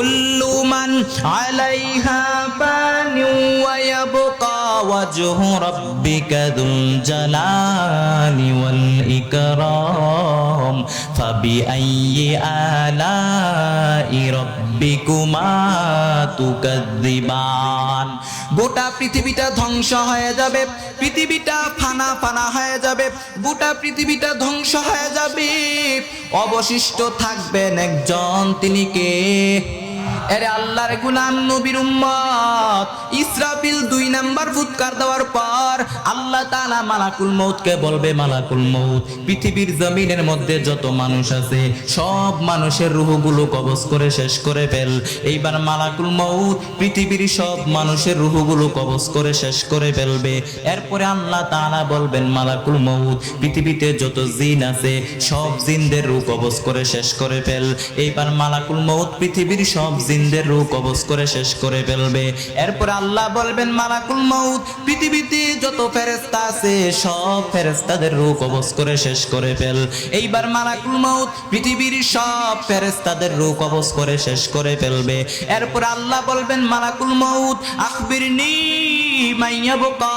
কুল্লু মান আলাইহা ফানি ওয়া ইয়াবকা ওয়াজহু রাব্বিকা যুল জালালি ওয়াল ইকরাম ফাবিআইয়ি আলাই রাব্বিকুমা তুকাযযিবান। গোটা পৃথিবীটা ধ্বংস হয়ে যাবে, পৃথিবীটা ফানা ফানা হয়ে যাবে, গোটা পৃথিবীটা ধ্বংস হয়ে যাবে, অবশিষ্ট থাকবেন একজন, তিনি কে? এরে আল্লাহর গোলাম নবীর উম্মত। ইসরাফিল 2 নাম্বার ফুৎকার দেওয়ার পর আল্লাহ তাআলা মালাকুল মউতকে বলবে, মালাকুল মউত পৃথিবীর জমিনের মধ্যে যত মানুষ আছে সব মানুষের রূহগুলো কবজ করে শেষ করে ফেল। এইবার মালাকুল মউত পৃথিবীর সব মানুষের রূহগুলো কবজ করে শেষ করে ফেলবে। এরপরে আল্লাহ তাআলা বলবেন, মালাকুল মউত পৃথিবীতে যত জিন আছে সব জিনদের রূহ কবজ করে শেষ করে ফেল। এইবার মালাকুল মউত পৃথিবীর সব জিনদের রূহ কবজ করে শেষ করে ফেলবে। এরপর আল্লাহ বলবেন, মালাকুল মউত পৃথিবীতে যত ফেরেশতা আছে সব ফেরেশতাদের রূহ কবজ করে শেষ করে ফেল। এইবার মালাকুল মউত পৃথিবীর সব ফেরেশতাদের রূহ কবজ করে শেষ করে ফেলবে। এরপর আল্লাহ বলবেন, মালাকুল মউত আখবিরনি মাইয়াবকা,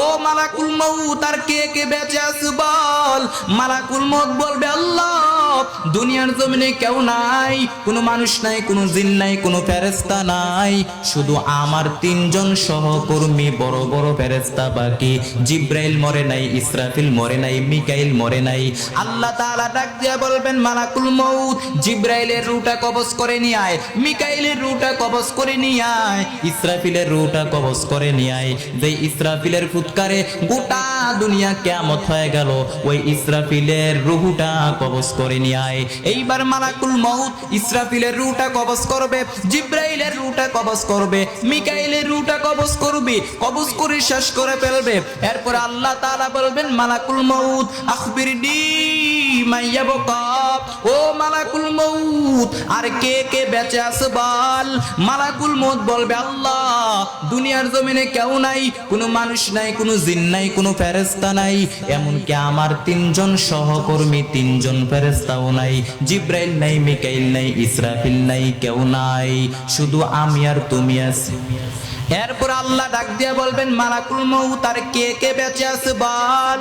ও মালাকুল মউত আর কে কে বেঁচে আছে বল। মালাকুল মউত বলবে, আল্লাহ দুনিয়ার জমিনে কেউ নাই, কোনো মানুষ নাই, কোনো জিন নাই, কোনো ফেরেশতা নাই, শুধু আমার 3 জন সহকর্মী বড় বড় ফেরেশতা বাকি। জিব্রাইল মরে নাই, ইসরাফিল মরে নাই, মিকাইল মরে নাই। আল্লাহ তাআলা ডাক দিয়ে বলবেন, মালাকুল মউত জিব্রাইলের রূহটা কবজ করে নিয়ে আয়, মিকাইলের রূহটা কবজ করে নিয়ে আয়, ইসরাফিলের রূহটা কবজ করে নিয়ে আয়। যে ইসরাফিলের ফুৎকারে গোটা দুনিয়া কিয়ামত হয়ে গেল, ওই ইসরাফিলের রূহটা কবজ করে নিয়ে আয়। এইবার মালাকুল মউত ইসরাফিলের রূহটা কবজ করবে, জিব্রাইলের রূহটা কবজ করবে, মিকাইলের রূহটা কবজ করবে, কবজ করে শেষ করে ফেলবে। এরপর আল্লাহ তাআলা বলবেন, মালাকুল মউত আখবিরনি মাইয়াবকা, ও মালাকুল মউত আর কে কে বেঁচে আছে বল। মালাকুল মউত বলবে, আল্লাহ দুনিয়ার জমিনে কেউ নাই, কোনো মানুষ নাই, কোনো জিন নাই, কোনো ফেরেশতা নাই, এমনকি আমার 3 জন সহকর্মী 3 জন ফেরেশতাও নাই, জিব্রাইল নাই, মিকাইল নাই, ইসরাফিল নাই, কেউ নাই, শুধু আমি আর তুমি আছি। এরপর আল্লাহ ডাক দিয়ে বলবেন, মালাকুল মউত আর কে কে বেঁচে আছে বল।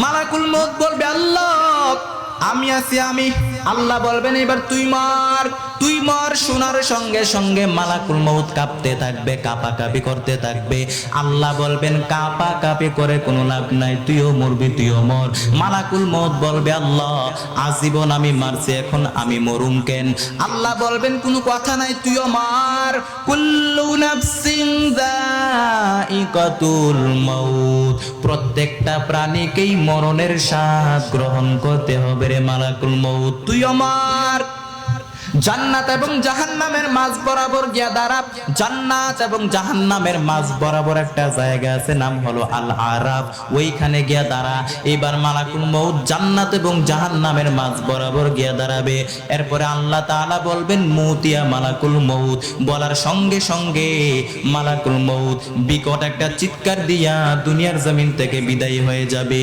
মালাকুল মউত বলবে, আল্লাহ আমি আছি, আমি। আল্লাহ বলবেন, এবার তুই মার, তুই মার। শোনার সঙ্গে সঙ্গে মালাকুল মউত কাঁপতে থাকবে, কাঁপাকাঁপি করতে থাকবে। আল্লাহ বলবেন, কাঁপাকাঁপি করে কোনো লাভ নাই, তুইও মরবি, তুইও মর। মালাকুল মউত বলবে, আল্লাহ আজীবন আমি মারছি, এখন আমি মরুম কেন? আল্লাহ বলবেন, কোনো কথা নাই, তুইও মার। কুল্লু নাফসিন যায়িকাতুল মাউত, প্রত্যেকটা প্রাণীকেই মরণের স্বাদ গ্রহণ করতে হবে রে মালাকুল মউত, তুইও মার। জান্নাত এবং জাহান্নামের মাঝ বরাবর গিয়া দাঁড়া। জান্নাত এবং জাহান্নামের মাঝ বরাবর একটা জায়গা আছে, নাম হলো আল আরাফ, ওইখানে গিয়া দাঁড়া। এবার মালাকুল মউত জান্নাত এবং জাহান্নামের মাঝ বরাবর গিয়া দাঁড়াবে। এরপরে আল্লাহ তাআলা বলবেন, মউতিয়া মালাকুল মউত। বলার সঙ্গে সঙ্গে মালাকুল মউত বিকট একটা চিৎকার দিয়া দুনিয়ার জমিন থেকে বিদায় হয়ে যাবে।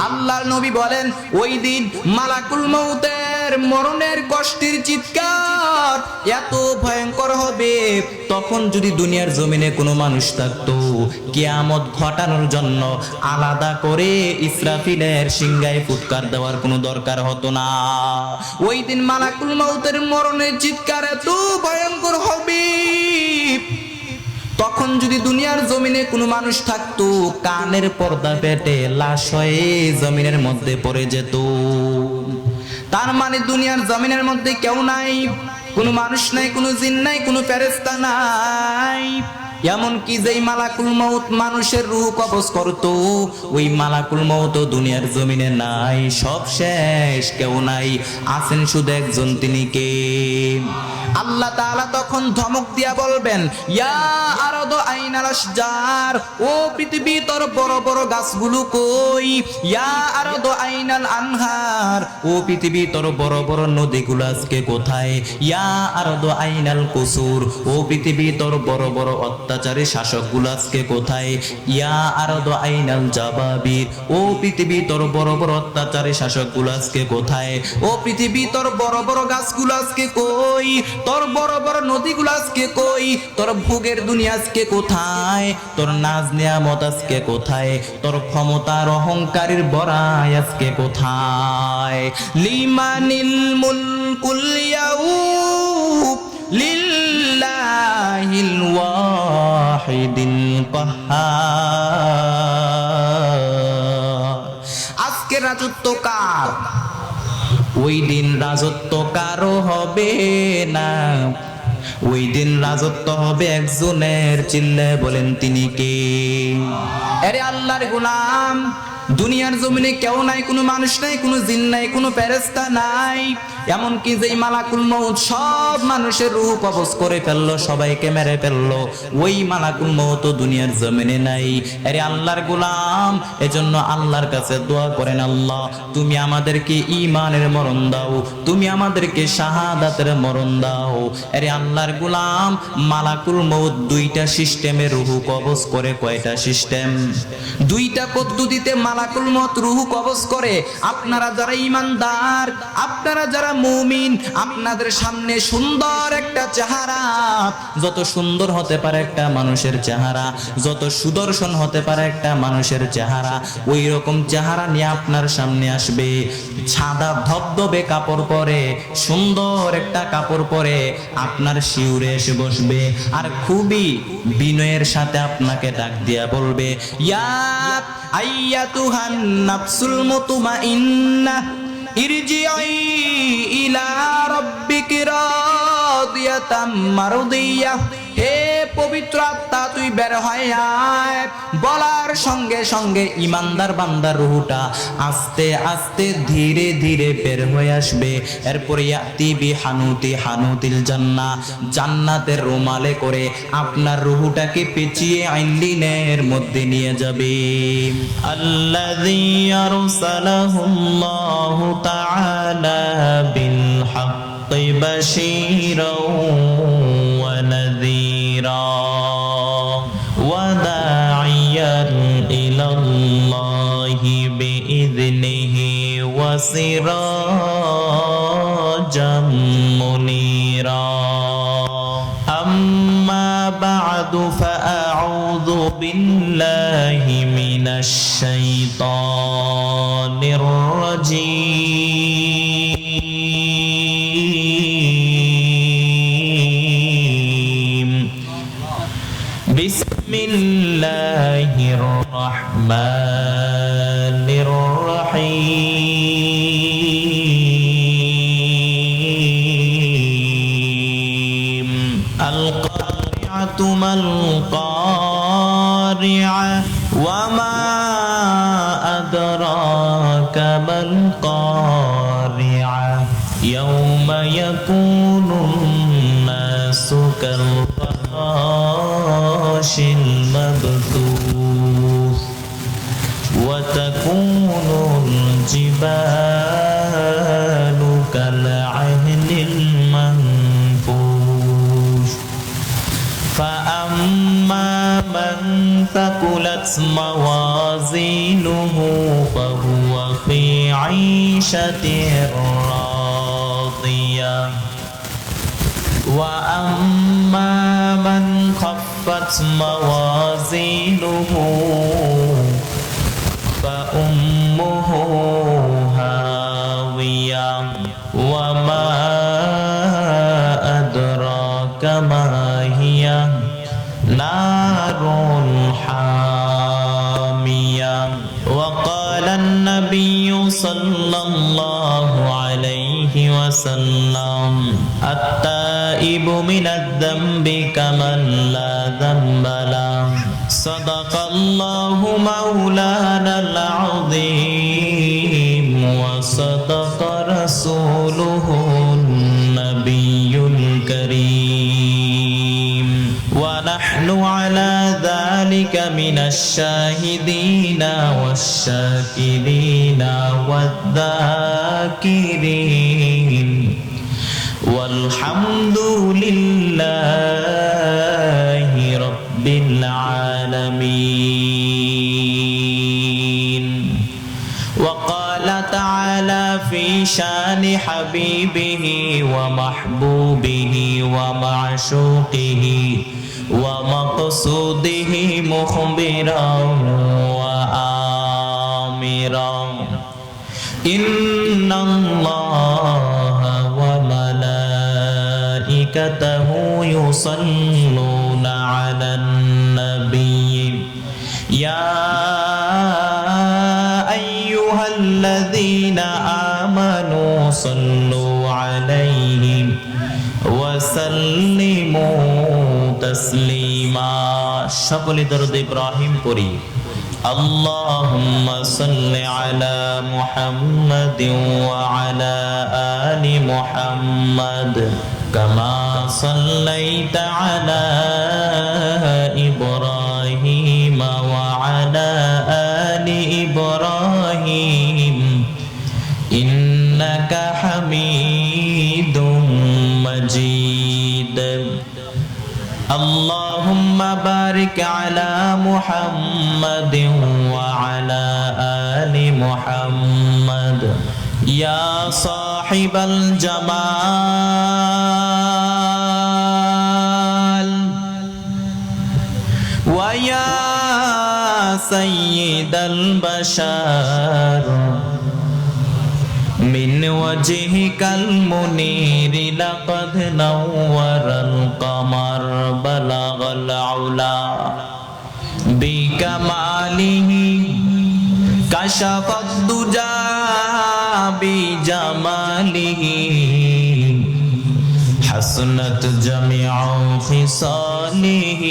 আল্লাহর নবী বলেন, ওই দিন মালাকুল মউতের মরণের কষ্টের চিৎকার এত ভয়ঙ্কর হবে, তখন যদি দুনিয়ার জমিনে কোনো মানুষ থাকতো, কিয়ামত ঘটানোর জন্য আলাদা করে ইসরাফিলের সিংহায় ফুৎকার দেওয়ার কোনো দরকার হতো না। ওই দিন মালাকুল মউতের মরণের চিৎকার এত ভয়ঙ্কর হবে, তখন যদি দুনিয়ার জমিনে কোনো মানুষ থাকতো, কানের পর্দা ফেটে লাশ হয়ে জমিনের মধ্যে পড়ে যেত। তার মানে দুনিয়ার জমিনের মধ্যে কেউ নাই, কোনো মানুষ নাই, কোনো জিন নাই, কোনো ফেরেশতা নাই। এমনকি যেই মালাকুল মউত মানুষের রূহ কবজ করত, ওই মালাকুল মউত দুনিয়ার জমিনে নাই, সব শেষ, কেউ নাই, আছেন শুধু একজন, তিনি কে? আল্লাহ তাআলা তখন ধমক দিয়া বলবেন, ইয়া আরদু আইনাল আশজার, ও পৃথিবী তোর বড় বড় গাছগুলো কই? ইয়া আরদু আইনাল আনহার, ও পৃথিবী তোর বড় বড় নদীগুলো আজকে কোথায়? ইয়া আরদু আইনাল কুসুর, ও পৃথিবী তোর বড় বড় অত্যাচারী শাসকগুলো আজকে কোথায়? ইয়া আরদু আইনাল জাবাবির, ও পৃথিবী তোর বড় বড় অত্যাচারী শাসকগুলো আজকে কোথায়? ও পৃথিবী তোর বড় বড় গাছগুলো আজকে কই? তোর বড় বড় নদীগুলো আজকে কই? তোর ভোগের দুনিয়া আজকে কোথায়? তোর নাজ নিয়ামত আজকে কোথায়? তোর ক্ষমতার অহংকারের বড়াই আজকে কোথায়? লিমানিল মুলকুল ইয়াউম লিল্লাহিল ওয়াহিদিল কাহ্হার। আজকে রাজত্ব কার? ওই দিন রাজত্ব কারো হবে না, ওই দিন রাজত্ব হবে একজনের। চিল্লে বলেন তিনি কে? আরে আল্লাহর গোলাম, দুনিয়ার জমিনে কেউ নাই, কোনো মানুষ নাই, কোনো জিন নাই, কোনো ফেরেশতা নাই, এমনকি যেই মালাকুল মউত সব মানুষের রূহ কবজ করে ফেললো, সবাইকে মেরে ফেললো, ওই মালাকুল মউত দুনিয়ার জমিনে নাই। আরে আল্লাহর গোলাম, এজন্য আল্লাহর কাছে দোয়া করেন, আল্লাহ তুমি আমাদেরকে ঈমানের মরণ দাও, তুমি আমাদেরকে শাহাদাতের মরণ দাও। আরে আল্লাহর গোলাম, মালাকুল মউত দুইটা সিস্টেমে রূহ কবজ করে। কয়টা সিস্টেম? দুইটা পদ্ধতিতে মালাকুল মউত রূহ কবজ করে। আপনারা যারা ঈমানদার, আপনারা যারা মুমিন, আপনাদের সামনে সুন্দর একটা চেহারা, যত সুন্দর হতে পারে একটা মানুষের চেহারা, যত সুদর্শন হতে পারে একটা মানুষের চেহারা, ওই রকম চেহারা নিয়ে আপনার সামনে আসবে। সাদা ধবধবে কাপড় পরে, সুন্দর একটা কাপড় পরে আপনার শিউরে এসে বসবে, আর খুবই বিনয়ের সাথে আপনাকে ডাক দিয়া বলবে, ইয়া আইয়াতুহান নাফসুল মুতমাইন্নাহ ইরজিই ইলা রাব্বিকি রাদিয়াতাম মারদিয়াহ। হে পবিত্র আত্মা, তুই বের হয়ে আয়। বলার সঙ্গে সঙ্গে ইমানদার বান্দার রূহটা আস্তে আস্তে ধীরে ধীরে বের হয়ে আসবে। এরপরে ইয়াতি বিহানুতি হানুতিল জান্নাহ, জান্নাতের রুমালে করে আপনার রূহটাকে পেঁচিয়ে আইলিনের মধ্যে নিয়ে যাবে। আল্লাযী আরসালাহুল্লাহু তাআলা বিল হাক্কি বাশীরাও ওয়া নাযীরা ওয়া দাঈয়ান ইলাল্লাহি বিইذনিহি ওয়া সিরাজাম মুনীরা। আম্মা বা'দু ফাআউযু বিল্লাহি মিনাশ শাইতানির রাজীম। বিসমিল্লাহির রাহমানির রাহিম। আল কারিআতু মাল কারিআ ওয়া মা আদরাকা মাল কারিআ ইয়াওমা ইয়াকুনুন নাসু কাল ফারাশিল মাবথুস ওয়া তাকুনুল জিবালু কাল আহলিল মানফুশ। ফাআম্মা মান তাকুলাত মাওয়াজিনুহু ফাহুয়া ফি আইশাতির রাদিয়াহ ওয়া আম্মা মান খাফফাত মাওয়াজিনুহু ফাউম্মুহু হাওিয়াহ ওয়া মা আদরাকা মা হিয়া নারুন হামিয়াহ। ওয়া ক্বালান নাবিয়্যু সাল্লাল্লাহু আলাইহি ওয়াসাল্লাম আত-তাইবু মিনাদ-দামবি কামান লা যামবা লাহ। সাদাকাল্লাহু মাওলানাল আযীম ওয়া সাদাকা রাসূলুহুন নাবিয়্যুল কারীম ওয়া নাহনু আলা যালিকা মিনাশ শাহিদিনা ওয়াশ-শাকিরিনা ওয়াদ-যাকিরিন ওয়ালহামদুলিল্লাহি রাব্বিল আলামিন। ওয়া ক্বালা তাআলা ফি শানি হাবিবিহি ওয়া মাহবুবিহি معشوقه ومقصوده مخبرا وآمرا إن الله وملائكته يصلون على النبي يا أيها الذين آمنوا صلوا عليه وسلموا تسليما সকলে দরুদ ইব্রাহিম পড়ি اللهم صل على محمد وعلى آل محمد كما صليت على إبراهيم وعلى آل إبراهيم إنك حميد مجيد اللهم بارك على محمد وعلى آل محمد يا صاحب الجمال ويا سيد البشر من وجهك المنير لقد نور القمر بلغ العلا بكماله كشف الدجى بجماله حسنت جميع خصاله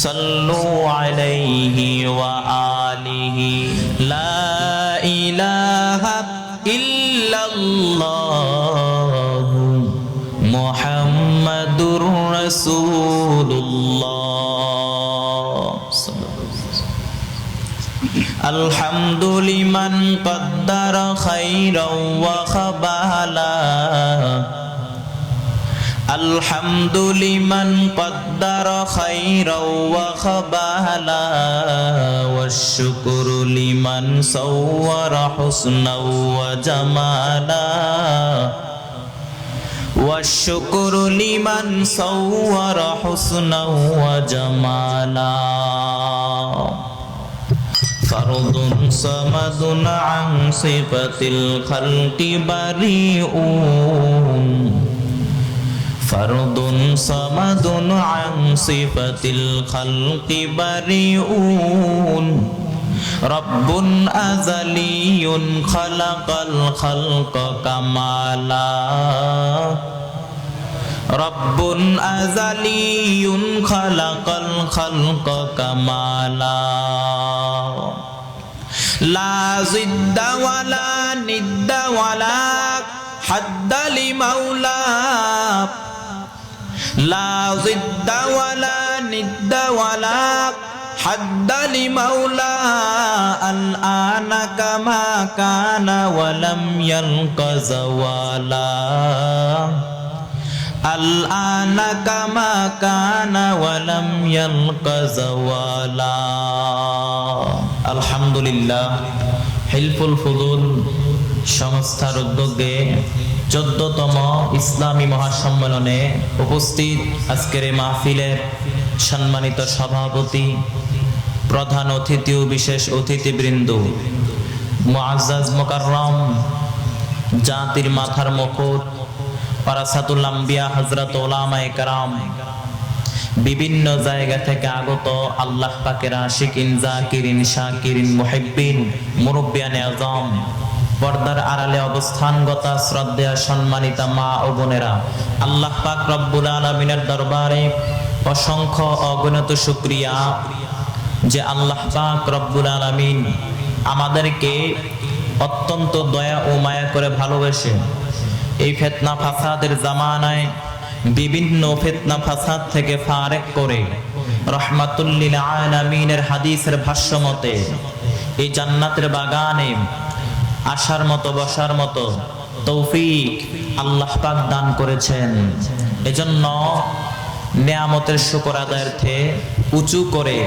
صلوا عليه وآله لا إله إلا الله محمد رسول الله الحمد لمن قدر خيرا وخبالا الحمد لمن قدر خيرا وخبالا والشكر لمن صور حسنا وجمالا والشكر لمن صور حسنا وجمالا فرد صمد عن صفة الخلق بريء فرد صمد عن صفة الخلق بريء رب أزلي خلق الخلق كمالا رب أزلي خلق الخلق كمالا لا ضد ولا ند ولا حد لمولاه لا ضد ولا ند ولا حد لمولى الآن كما كان ولم يلق زوالا الآن كما كان ولم يلق زوالا الحمد لله حلف الفضول সংস্থার উদ্যোগে 14তম ইসলামী মহাসম্মেলনে উপস্থিত আজকের এই মাহফিলের সম্মানিত সভাপতি প্রধান অতিথি ও বিশেষ অতিথিবৃন্দ মুআজ্জাজ মুকাররম জাতির মাথার মুকুট ওয়ারাসাতুল আম্বিয়া হযরত উলামায়ে কেরাম বিভিন্ন জায়গা থেকে আগত আল্লাহ পাকের আশিকিন জাকিরিন শাকিরিন মুহিব্বিন মুরব্বিয়ানে আযম পর্দার আড়ালে অবস্থানগত শ্রদ্ধেয় সম্মানিতা মা ও বোনেরা আল্লাহ পাক রব্বুল আলামিনের দরবারে অসংখ্য অগণিত শুকরিয়া যে আল্লাহ পাক রব্বুল আলামিন আমাদেরকে অত্যন্ত দয়া ও মায়া করে ভালোবেসে এই ফিতনা ফাসাদের জামানায় বিভিন্ন ফিতনা ফাসাদ থেকে ফারেক করে রাহমাতুল লিল আলামিনের হাদিসের ভাষ্য মতে এই জান্নাতের বাগানে আসার মতো বসার মতো তৌফিক আল্লাহ পাক দান করেছেন। এজন্য নিয়ামতের শুকর আদায়ার্থে উঁচু করে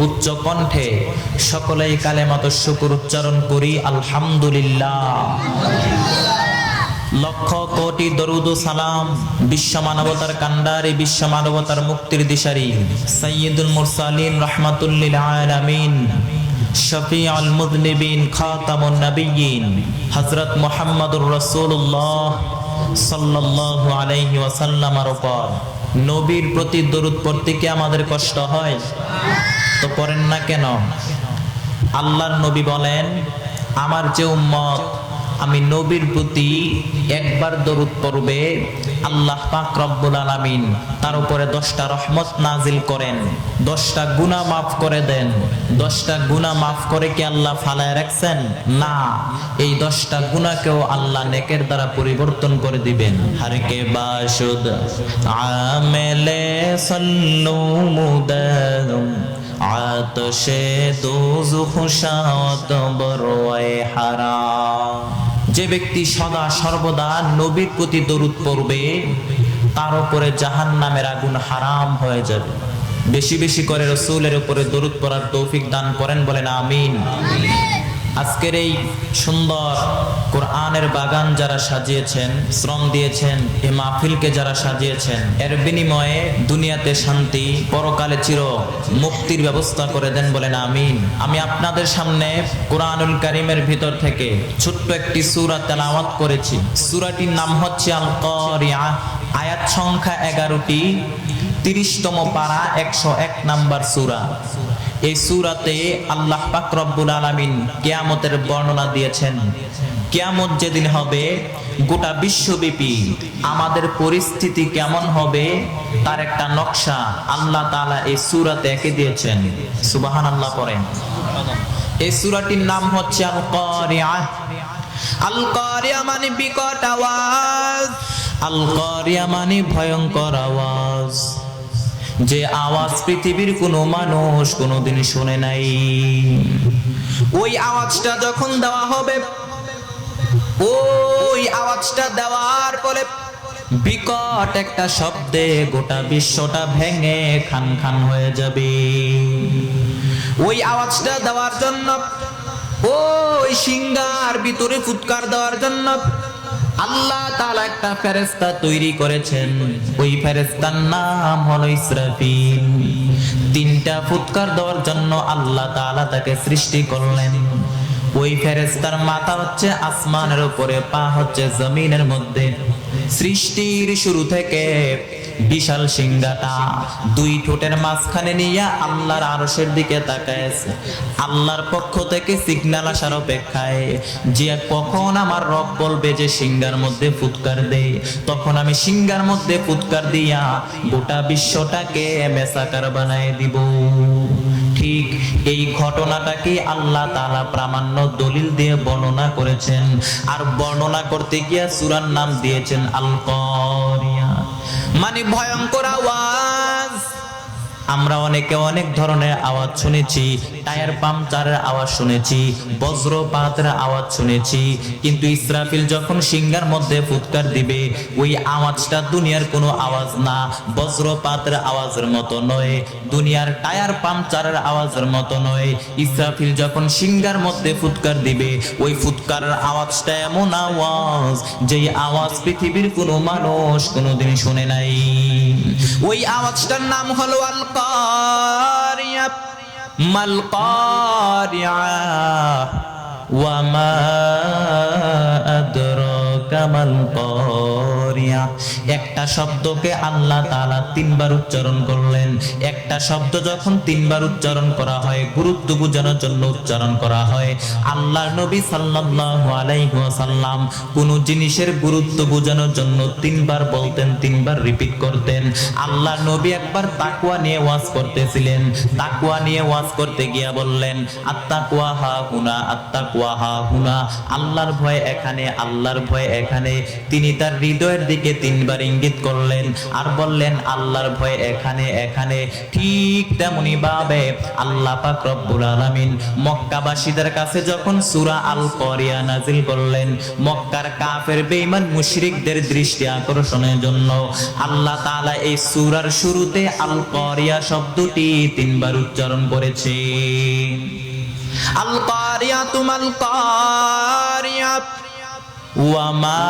উচ্চ কণ্ঠে সকলেই কালেমাতুশ শুকর উচ্চারণ করি আলহামদুলিল্লাহ। লক্ষ কোটি দরুদ ও সালাম বিশ্ব মানবতার কান্ডারি, বিশ্ব মানবতার মুক্তির দিশারি সাইয়্যিদুল মুরসালিন রাহমাতুল লিল আলামিন শফিউল মুযনিবিন খাতামুন নবিয়্যিন হযরত মুহাম্মদুর রাসূলুল্লাহ সাল্লাল্লাহু আলাইহি ওয়াসাল্লামের উপর নবীর প্রতি দরুদ পড়তে কি আমাদের কষ্ট হয়? তো পড়েন না কেন? আল্লাহর নবী বলেন, আমার যে উম্মত আমি নবীর প্রতি একবার দরুদ পড়বে, আল্লাহ পাক রব্বুল আলামিন তার উপরে 10টা রহমত নাজিল করেন, 10টা গুনাহ মাফ করে দেন। 10টা গুনাহ মাফ করে কি আল্লাহ ফালায় রাখছেন? না, এই 10টা গুনাহকেও আল্লাহ নেকের দ্বারা পরিবর্তন করে দিবেন। হারকে বাসুদ আমেলে সল্লু মুদাম আতশে দোজখ শাওত বরওয়ে হারাম। যে ব্যক্তি সদা সর্বদা নবীর প্রতি দরুদ পড়বে তার উপরে জাহান্নামের আগুন হারাম হয়ে যাবে। বেশি বেশি করে রাসূলের উপরে দরুদ পড়ার তৌফিক দান করেন, বলেন আমিন। আজকের এই সুন্দর কোরআনের বাগান যারা সাজিয়েছেন, শ্রম দিয়েছেন, এই মাহফিলকে যারা সাজিয়েছেন, এর বিনিময়ে দুনিয়াতে শান্তি, পরকালে চির মুক্তির ব্যবস্থা করে দেন, বলেন আমিন। আমি আপনাদের সামনে কোরআনুল কারীমের ভিতর থেকে ছোট্ট একটি সূরা তেলাওয়াত করেছি। সূরাটির নাম হচ্ছে আল কারিআহ, আয়াত সংখ্যা 11টি, 30তম পারা, 101 নাম্বার সূরা। এই সূরাতে আল্লাহ পাক রব্বুল আলামিন কিয়ামতের বর্ণনা দিয়েছেন। কিয়ামত যেদিন হবে, গোটা বিশ্বব্যাপী আমাদের পরিস্থিতি কেমন হবে তার একটা নকশা আল্লাহ তাআলা এই সূরাতে এঁকে দিয়েছেন। সুবহানাল্লাহ পড়েন। এই সূরাটির নাম হচ্ছে আল কারিআহ। আল কারিআহ মানে বিকট আওয়াজ, আল কারিআহ মানে ভয়ঙ্কর আওয়াজ, যে আওয়াজ পৃথিবীর কোনো মানুষ কোনোদিন শুনে নাই। ওই আওয়াজটা যখন দেওয়া হবে, ওই আওয়াজটা দেওয়ার পরে বিকট একটা শব্দে গোটা বিশ্বটা ভেঙে খান খান হয়ে যাবে। ওই আওয়াজটা দেওয়ার জন্য, ওই সিংহার ভিতরে ফুৎকার দেওয়ার জন্য আল্লাহ তাআলা একটা ফেরেশতা তৈরি করেছেন। ওই ফেরেশতার নাম হলো ইসরাফিল। 3টা ফুৎকার দেওয়ার জন্য আল্লাহ তাআলা তাকে সৃষ্টি করলেন। ওই ফেরেশতার মাথা হচ্ছে আসমানের উপরে, পা হচ্ছে জমিনের মধ্যে। সৃষ্টির শুরু থেকে বিশাল সিংহাটা 2 ঠোঁটের মাঝখানে নিয়ে আল্লাহর আরশের দিকে তাকায় আছে। আল্লাহর পক্ষ থেকে সিগন্যাল আসার অপেক্ষায়, যে কখন আমার রব বলবে যে সিংহার মধ্যে ফুৎকার দে, তখন আমি সিংহার মধ্যে ফুৎকার দিয়া গোটা বিশ্বটাকে মেসাকার বানায় দিব। ঠিক এই ঘটনাটাকে আল্লাহ তাআলা প্রামাণ্য দলিল দিয়ে বর্ণনা করেছেন। আর বর্ণনা করতে গিয়ে সূরার নাম দিয়েছেন আল কারিআহ, মানে ভয়ঙ্কর আওয়াজ। আমরা অনেকে অনেক ধরনের আওয়াজ শুনেছি, টায়ার পাংচারের আওয়াজ শুনেছি, বজ্রপাতের আওয়াজ শুনেছি, কিন্তু ইসরাফিল যখন সিংহার মধ্যে ফুৎকার দিবে, ওই আওয়াজটা দুনিয়ার কোনো আওয়াজ না, বজ্রপাতের আওয়াজের মতো নয়, দুনিয়ার টায়ার পাংচারের আওয়াজের মতো নয়। ইসরাফিল যখন সিংহার মধ্যে ফুৎকার দিবে, ওই ফুৎকারের আওয়াজটা এমন আওয়াজ, যেই আওয়াজ পৃথিবীর কোনো মানুষ কোনোদিন শুনে নাই। ওই আওয়াজটার নাম হলো আল কারিআহ। মাল কারিআহ ওয়া মা আদরাকা মাল কারিআহ। একটা শব্দকে আল্লাহ তাআলা 3 বার উচ্চারণ করলেন। একটা শব্দ যখন 3 বার উচ্চারণ করা হয়, গুরুত্ব বোঝানোর জন্য উচ্চারণ করা হয়। আল্লাহর নবী সাল্লাল্লাহু আলাইহি ওয়াসাল্লাম কোন জিনিসের গুরুত্ব বোঝানোর জন্য 3 বার বলতেন, 3 বার রিপিট করতেন। আল্লাহর নবী একবার তাকওয়া নিয়ে ওয়াজ করতেছিলেন। তাকওয়া নিয়ে ওয়াজ করতে গিয়ে বললেন, আত্তাকওয়া হা হুনা, আত্তাকওয়া হা হুনা, আল্লাহর ভয় এখানে, আল্লাহর ভয় এখানে। তিনি তার হৃদয়ের দিকে 3 বার ইঙ্গিত করলেন আর বললেন, আল্লাহর ভয় এখানে, এখানে। ঠিক তেমনি ভাবে আল্লাহ পাক রব্বুল আলামিন মক্কাবাসীদের কাছে যখন সূরা আল কারিআহ নাজিল করলেন, মক্কার কাফের বেঈমান মুশরিকদের দৃষ্টি আকর্ষণের জন্য আল্লাহ তাআলা এই সূরার শুরুতে আল কারিআহ শব্দটি 3 বার উচ্চারণ করেছেন। আল কারিআতু মাল কারিআহ ওয়া মা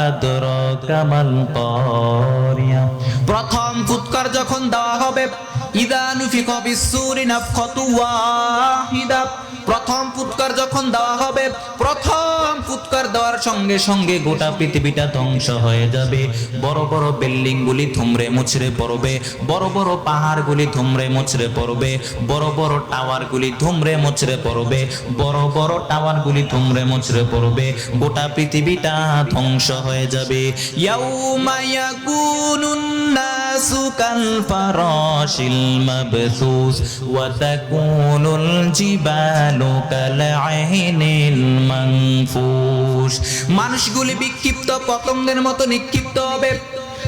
আদরাকা মাল কারিয়া। প্রথম ফুৎকার যখন দেওয়া হবে, ইদা নুফিখা ফিস-সূরি নাফখাতুন ওয়াহিদা, প্রথম ফুৎকার যখন দেওয়া হবে, প্রথম ফুৎকার দেওয়ার সঙ্গে সঙ্গে গোটা পৃথিবীটা ধ্বংস হয়ে যাবে। বড় বড় বিল্ডিং গুলি থুমড়ে মুচড়ে পড়বে, বড় বড় পাহাড় গুলি থুমড়ে মুচড়ে পড়বে, বড় বড় টাওয়ার গুলি থুমড়ে মুচড়ে পড়বে, বড় বড় টাওয়ার গুলি থুমড়ে মুচড়ে পড়বে, গোটা পৃথিবীটা ধ্বংস হয়ে যাবে। ইয়াউমা ইয়াকুনুন নাসু কাল ফারাশিল মাবসুস ওয়া তাকুনুল জিবালু কাল আইনিল মানফুস। মানুষগুলি বিক্ষিপ্ত পতঙ্গের মতো নিক্ষিপ্ত হবে,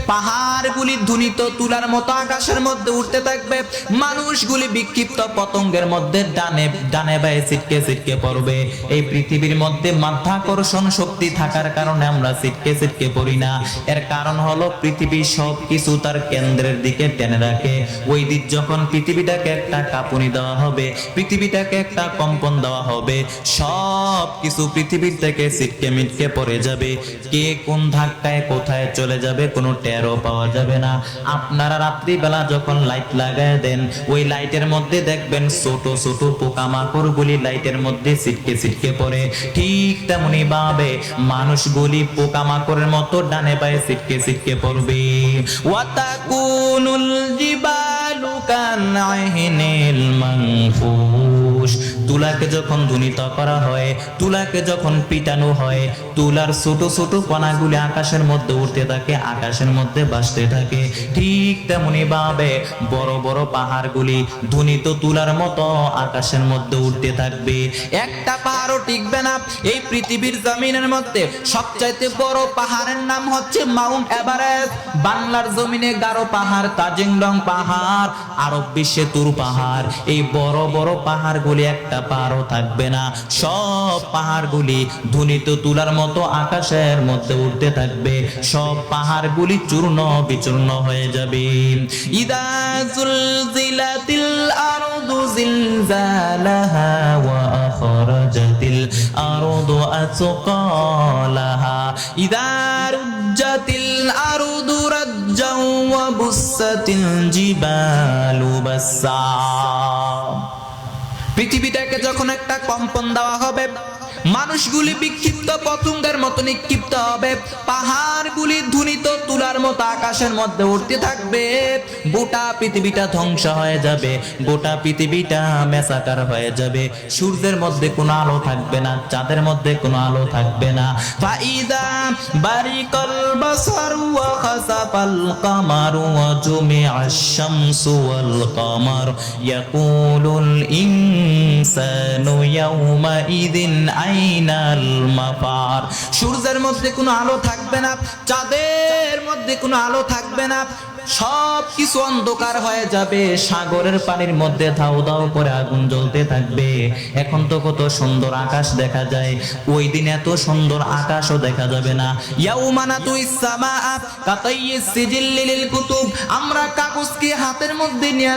পাহাড়গুলি ধ্বনিত তুলার মতো আকাশের মধ্যে উঠতে থাকবে, মানুষগুলি বিক্ষিপ্ত পতঙ্গের মধ্যে ডানে ডানে বায়ে ছিটকে ছিটকে পড়বে। এই পৃথিবীর মধ্যে মাধ্যাকর্ষণ শক্তি থাকার কারণে আমরা ছিটকে ছিটকে পড়ি না। এর কারণ হলো পৃথিবী সব কিছু তার কেন্দ্রের দিকে টেনে রাখে। ওই দিক যখন পৃথিবীটাকে একটা কাঁপুনি দেওয়া হবে, পৃথিবীটাকে একটা কম্পন দেওয়া হবে, সব কিছু পৃথিবীর থেকে ছিটকে মিটকে পড়ে যাবে। কে কোন ধাক্কায় কোথায় চলে যাবে কোনো টেরও পাওয়া যাবে না। আপনারা রাত্রিবেলা যখন লাইট লাগায় দেন, ওই লাইটের মধ্যে দেখবেন ছোট ছোট পোকামাকড় গুলি লাইটের মধ্যে ছিটকে ছিটকে পড়ে। ঠিক তেমনি ভাবে মানুষগুলি পোকামাকড়ের মতো ডানে বায়ে ছিটকে ছিটকে পড়বে। ওয়াতাকুনুল জিবালু কাল-আইনিল মানফুস। তুলাকে যখন ধ্বনিত করা হয়, তুলাকে যখন পিটানো হয়, তুলার ছোট ছোট কণাগুলি আকাশের মধ্যে উঠতে থাকে, আকাশের মধ্যে ভাসতে থাকে। ঠিক তেমনি ভাবে বড় বড় পাহাড়গুলি ধ্বনিত তুলার মতো আকাশের মধ্যে উঠতে থাকবে। একটা পাহাড়ও টিকবে না। এই পৃথিবীর জমিনের মধ্যে সবচাইতে বড় পাহাড়ের নাম হচ্ছে মাউন্ট এভারেস্ট। বাংলার জমিনে গারো পাহাড়, তাজিংডং পাহাড়, আরব বিশ্বে তুর পাহাড়। এই বড় বড় পাহাড়গুলি একটা পাহাড়ও থাকবে না। সব পাহাড়গুলি ধ্বনিত তুলার মতো আকাশের মধ্যে উঠতে থাকবে। সব পাহাড়গুলি চূর্ণ বিচূর্ণ হয়ে যাবে। ইদা জুলজিলাতিল আরদু জিলজালাহা ওয়া আখরাজাতিল আরদু আতকালাহা ইদা রুজ্জাতিল আরদু রাজ্জাও ওয়া বুসাতিল জিবালু বাসসা। পৃথিবীটাকে যখন একটা কম্পন দেওয়া হবে, মানুষগুলি বিক্ষিপ্ত পতঙ্গের মতো নিক্ষিপ্ত হবে, পাহাড়গুলি ধ্বনিত তুলার মতো আকাশের মধ্যে উঠতে থাকবে, গোটা পৃথিবীটা ধ্বংস হয়ে যাবে, গোটা পৃথিবীটা মেসাকার হয়ে যাবে। সূর্যের মধ্যে কোনো আলো থাকবে না, চাঁদের মধ্যে কোনো আলো থাকবে না। ফাইদা বারিকাল বাসারু ওয়া খাসাফাল কামারু ওয়া জুমিআশ শামসু ওয়াল কামার ইয়াকুলুল ইনসানু ইয়াউমা ইযিন আইনাল মাফার। সূর্যের মধ্যে কোনো আলো থাকবে না, চাঁদের মধ্যে কোনো আলো থাকবে না, সব কিছু অন্ধকার হয়ে যাবে। সাগরের পানির মধ্যে ধাউ ধাউ করে আগুন জ্বলতে থাকবে। এখন তো কত সুন্দর আকাশ দেখা যায়, ওই দিন এত সুন্দর আকাশও দেখা যাবে না। ইয়াউমা নাতুইস সামাআ কাতাইয়িস সিজিল্লি লিল কুতুব। আমরা কাগজকে হাতের মধ্যে নিয়ে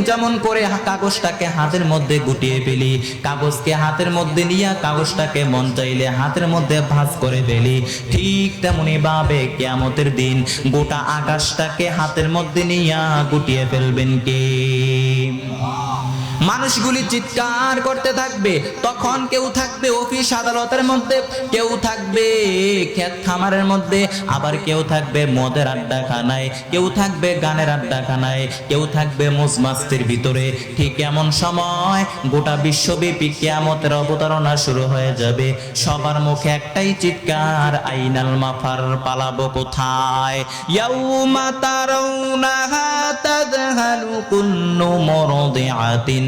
যেমন করে কাগজটাকে হাতের মধ্যে গুটিয়ে ফেলি, কাগজকে হাতের মধ্যে নিয়ে কাগজটাকে মন চাইলে হাতের মধ্যে ভাঁজ করে ফেলি, ঠিক তেমনি ভাবে কিয়ামতের দিন গোটা আকাশটাকে হাতের মধ্যে নিয়ে গুটিয়ে ফেলবেন কে? মানুষগুলি চিৎকার করতে থাকবে। তখন কেউ থাকবে অফিস আদালতের মধ্যে, কেউ থাকবে ক্ষেত খামারের মধ্যে, আবার কেউ থাকবে মদের আড্ডাখানায়, কেউ থাকবে গানের আড্ডাখানায়, কেউ থাকবে মজমাস্তির ভিতরে। ঠিক এমন সময় গোটা বিশ্বব্যাপী কিয়ামতের অবতারণা শুরু হয়ে যাবে। সবার মুখে একটাই চিৎকার, আইনাল মাফার, পালাবো কোথায়? ইয়াউমা তারাউনাহা তাযহালু কুল্লু মুরদিআতিন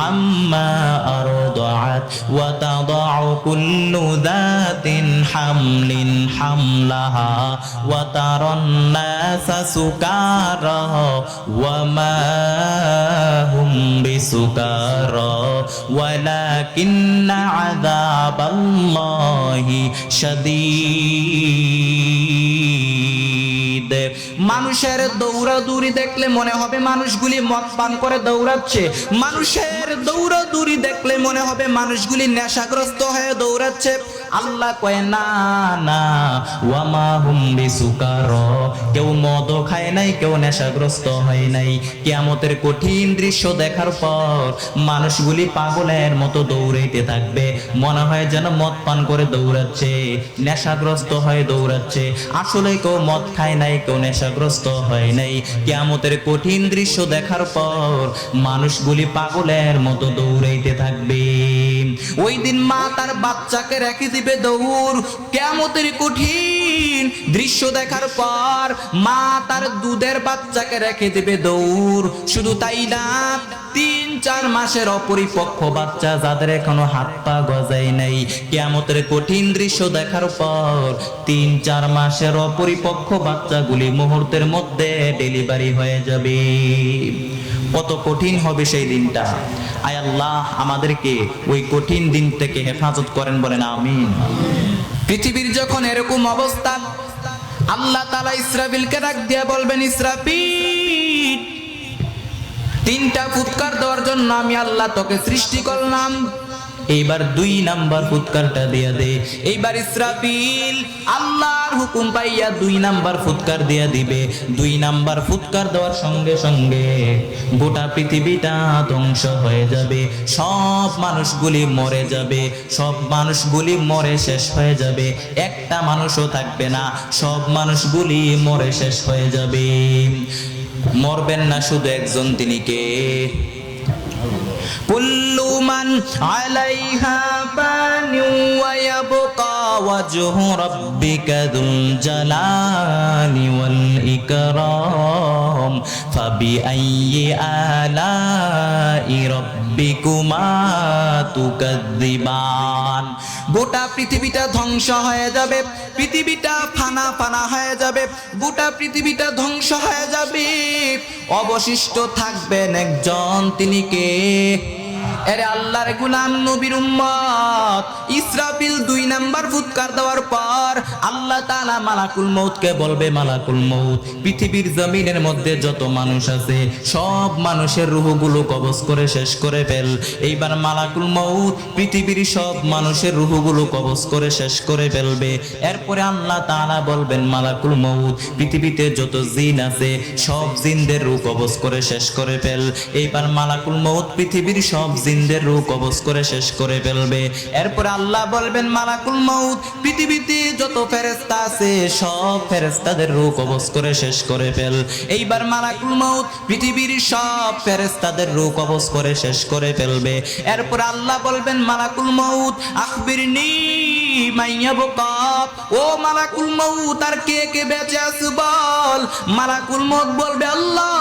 আম্মা আরদাআত ওয়া তাদাউ কুল্লু যাতিন হামলিন হামলাহা ওয়া তারান নাসা সুকারা ওয়া মা হুম বিসুকারা ওয়ালাকিন্না আযাবাল্লাহি শাদীদ। মানুষের দৌড়াদৌড়ি দেখলে মনে হবে মানুষগুলি মদ পান করে দৌড়াচ্ছে, মানুষের দৌড়াদৌড়ি দেখলে মনে হবে মানুষগুলি নেশাগ্রস্ত হয়ে দৌড়াচ্ছে। আল্লাহ কয় না না, ওয়ামা হুম বিসুকারা, কেউ মদও খায় নাই, কেউ নেশাগ্রস্ত হয় নাই। কিয়ামতের কঠিন দৃশ্য দেখার পর মানুষগুলি পাগলের মতো দৌড়াইতে থাকবে, মনে হয় যেন মদ পান করে দৌড়াচ্ছে, নেশাগ্রস্ত হয়ে দৌড়াচ্ছে। আসলে কেউ মদ খায় নাই, কেউ নেশাগ্রস্ত হয় নাই। কিয়ামতের কঠিন দৃশ্য দেখার পর মানুষগুলি পাগলের মতো দৌড়াইতে থাকবে। ওই দিন মা তার বাচ্চাকে রেখে দিবে দৌড়। কিয়ামতের কঠিন দৃশ্য দেখার পর মা তার দুধের বাচ্চাকে রেখে দিবে দৌড়। শুধু তাই না, 3-4 মাসের অপরিপক্ক বাচ্চা যাদের এখনো হাত পা গজায় নাই, কিয়ামতের কঠিন দৃশ্য দেখার পর 3-4 মাসের অপরিপক্ক বাচ্চাগুলি মুহূর্তের মধ্যে ডেলিভারি হয়ে যাবে। কত কঠিন হবে সেই দিনটা। আয় আল্লাহ আমাদেরকে ওই কঠিন দিন থেকে হেফাজত করেন, বলেন আমিন। পৃথিবীর যখন এরকম অবস্থা, আল্লাহ তাআলা ইসরাফিলকে ডাক দিয়ে বলবেন, ইসরাফিল, 3টা ফুৎকার দেওয়ার জন্য আমি আল্লাহ তোকে সৃষ্টি করলাম। এইবার 2 নাম্বার ফুৎকারটা দিয়া দে। এইবার ইসরাফিল আল্লাহর হুকুম পাইয়া 2 নাম্বার ফুৎকার দিয়া দিবে। 2 নাম্বার ফুৎকার দেওয়ার সঙ্গে সঙ্গে গোটা পৃথিবীটা ধ্বংস হয়ে যাবে, সব মানুষগুলি মরে যাবে, সব মানুষগুলি মরে শেষ হয়ে যাবে, একটা মানুষও থাকবে না, সব মানুষগুলি মরে শেষ হয়ে যাবে। মরবেন না শুধু একজন, তিনি কে? কুল্লু মান আলাইহা ফানি ওয়া ইয়াবকা ওয়াজহু রাব্বিকা যুল জালালি ওয়াল ইকরাম ফাবিআইয়ি আলাই রাব্বিকুমা তুকাযযিবান। গোটা পৃথিবীটা ধ্বংস হয়ে যাবে, পৃথিবীটা ফানা ফানা হয়ে যাবে, গোটা পৃথিবীটা ধ্বংস হয়ে যাবে। অবশিষ্ট থাকবেন একজন, তিনি কে? এরে আল্লাহর গোলাম নবীর উম্মত। ইসরাফিল 2 নাম্বার ফুৎকার দেওয়ার পর আল্লাহ তাআলা মালাকুল মউতকে বলবে, মালাকুল মউত, পৃথিবীর জমিনের মধ্যে যত মানুষ আছে সব মানুষের রূহগুলো কবজ করে শেষ করে ফেল। এইবার মালাকুল মউত পৃথিবীর সব মানুষের রূহগুলো কবজ করে শেষ করে ফেলবে। এরপরে আল্লাহ তাআলা বলবেন, মালাকুল মউত, পৃথিবীতে যত জিন আছে সব জিনদের রূহ কবজ করে শেষ করে ফেল। এইবার মালাকুল মউত পৃথিবীর সব জিনদের রূহ কবজ করে শেষ করে ফেলবে। এরপর আল্লাহ বলবেন, মালাকুল মউত, পৃথিবীতে যত ফেরেশতা আছে সব ফেরেশতাদের রূহ কবজ করে শেষ করে ফেল। এইবার মালাকুল মউত পৃথিবীর সব ফেরেশতাদের রূহ কবজ করে শেষ করে ফেলবে। এরপর আল্লাহ বলবেন, মালাকুল মউত, আখবিরনি মাইয়াবকা, ও মালাকুল মউত, আর কে কে বেঁচে আছে বল। মালাকুল মউত বলবে, আল্লাহ,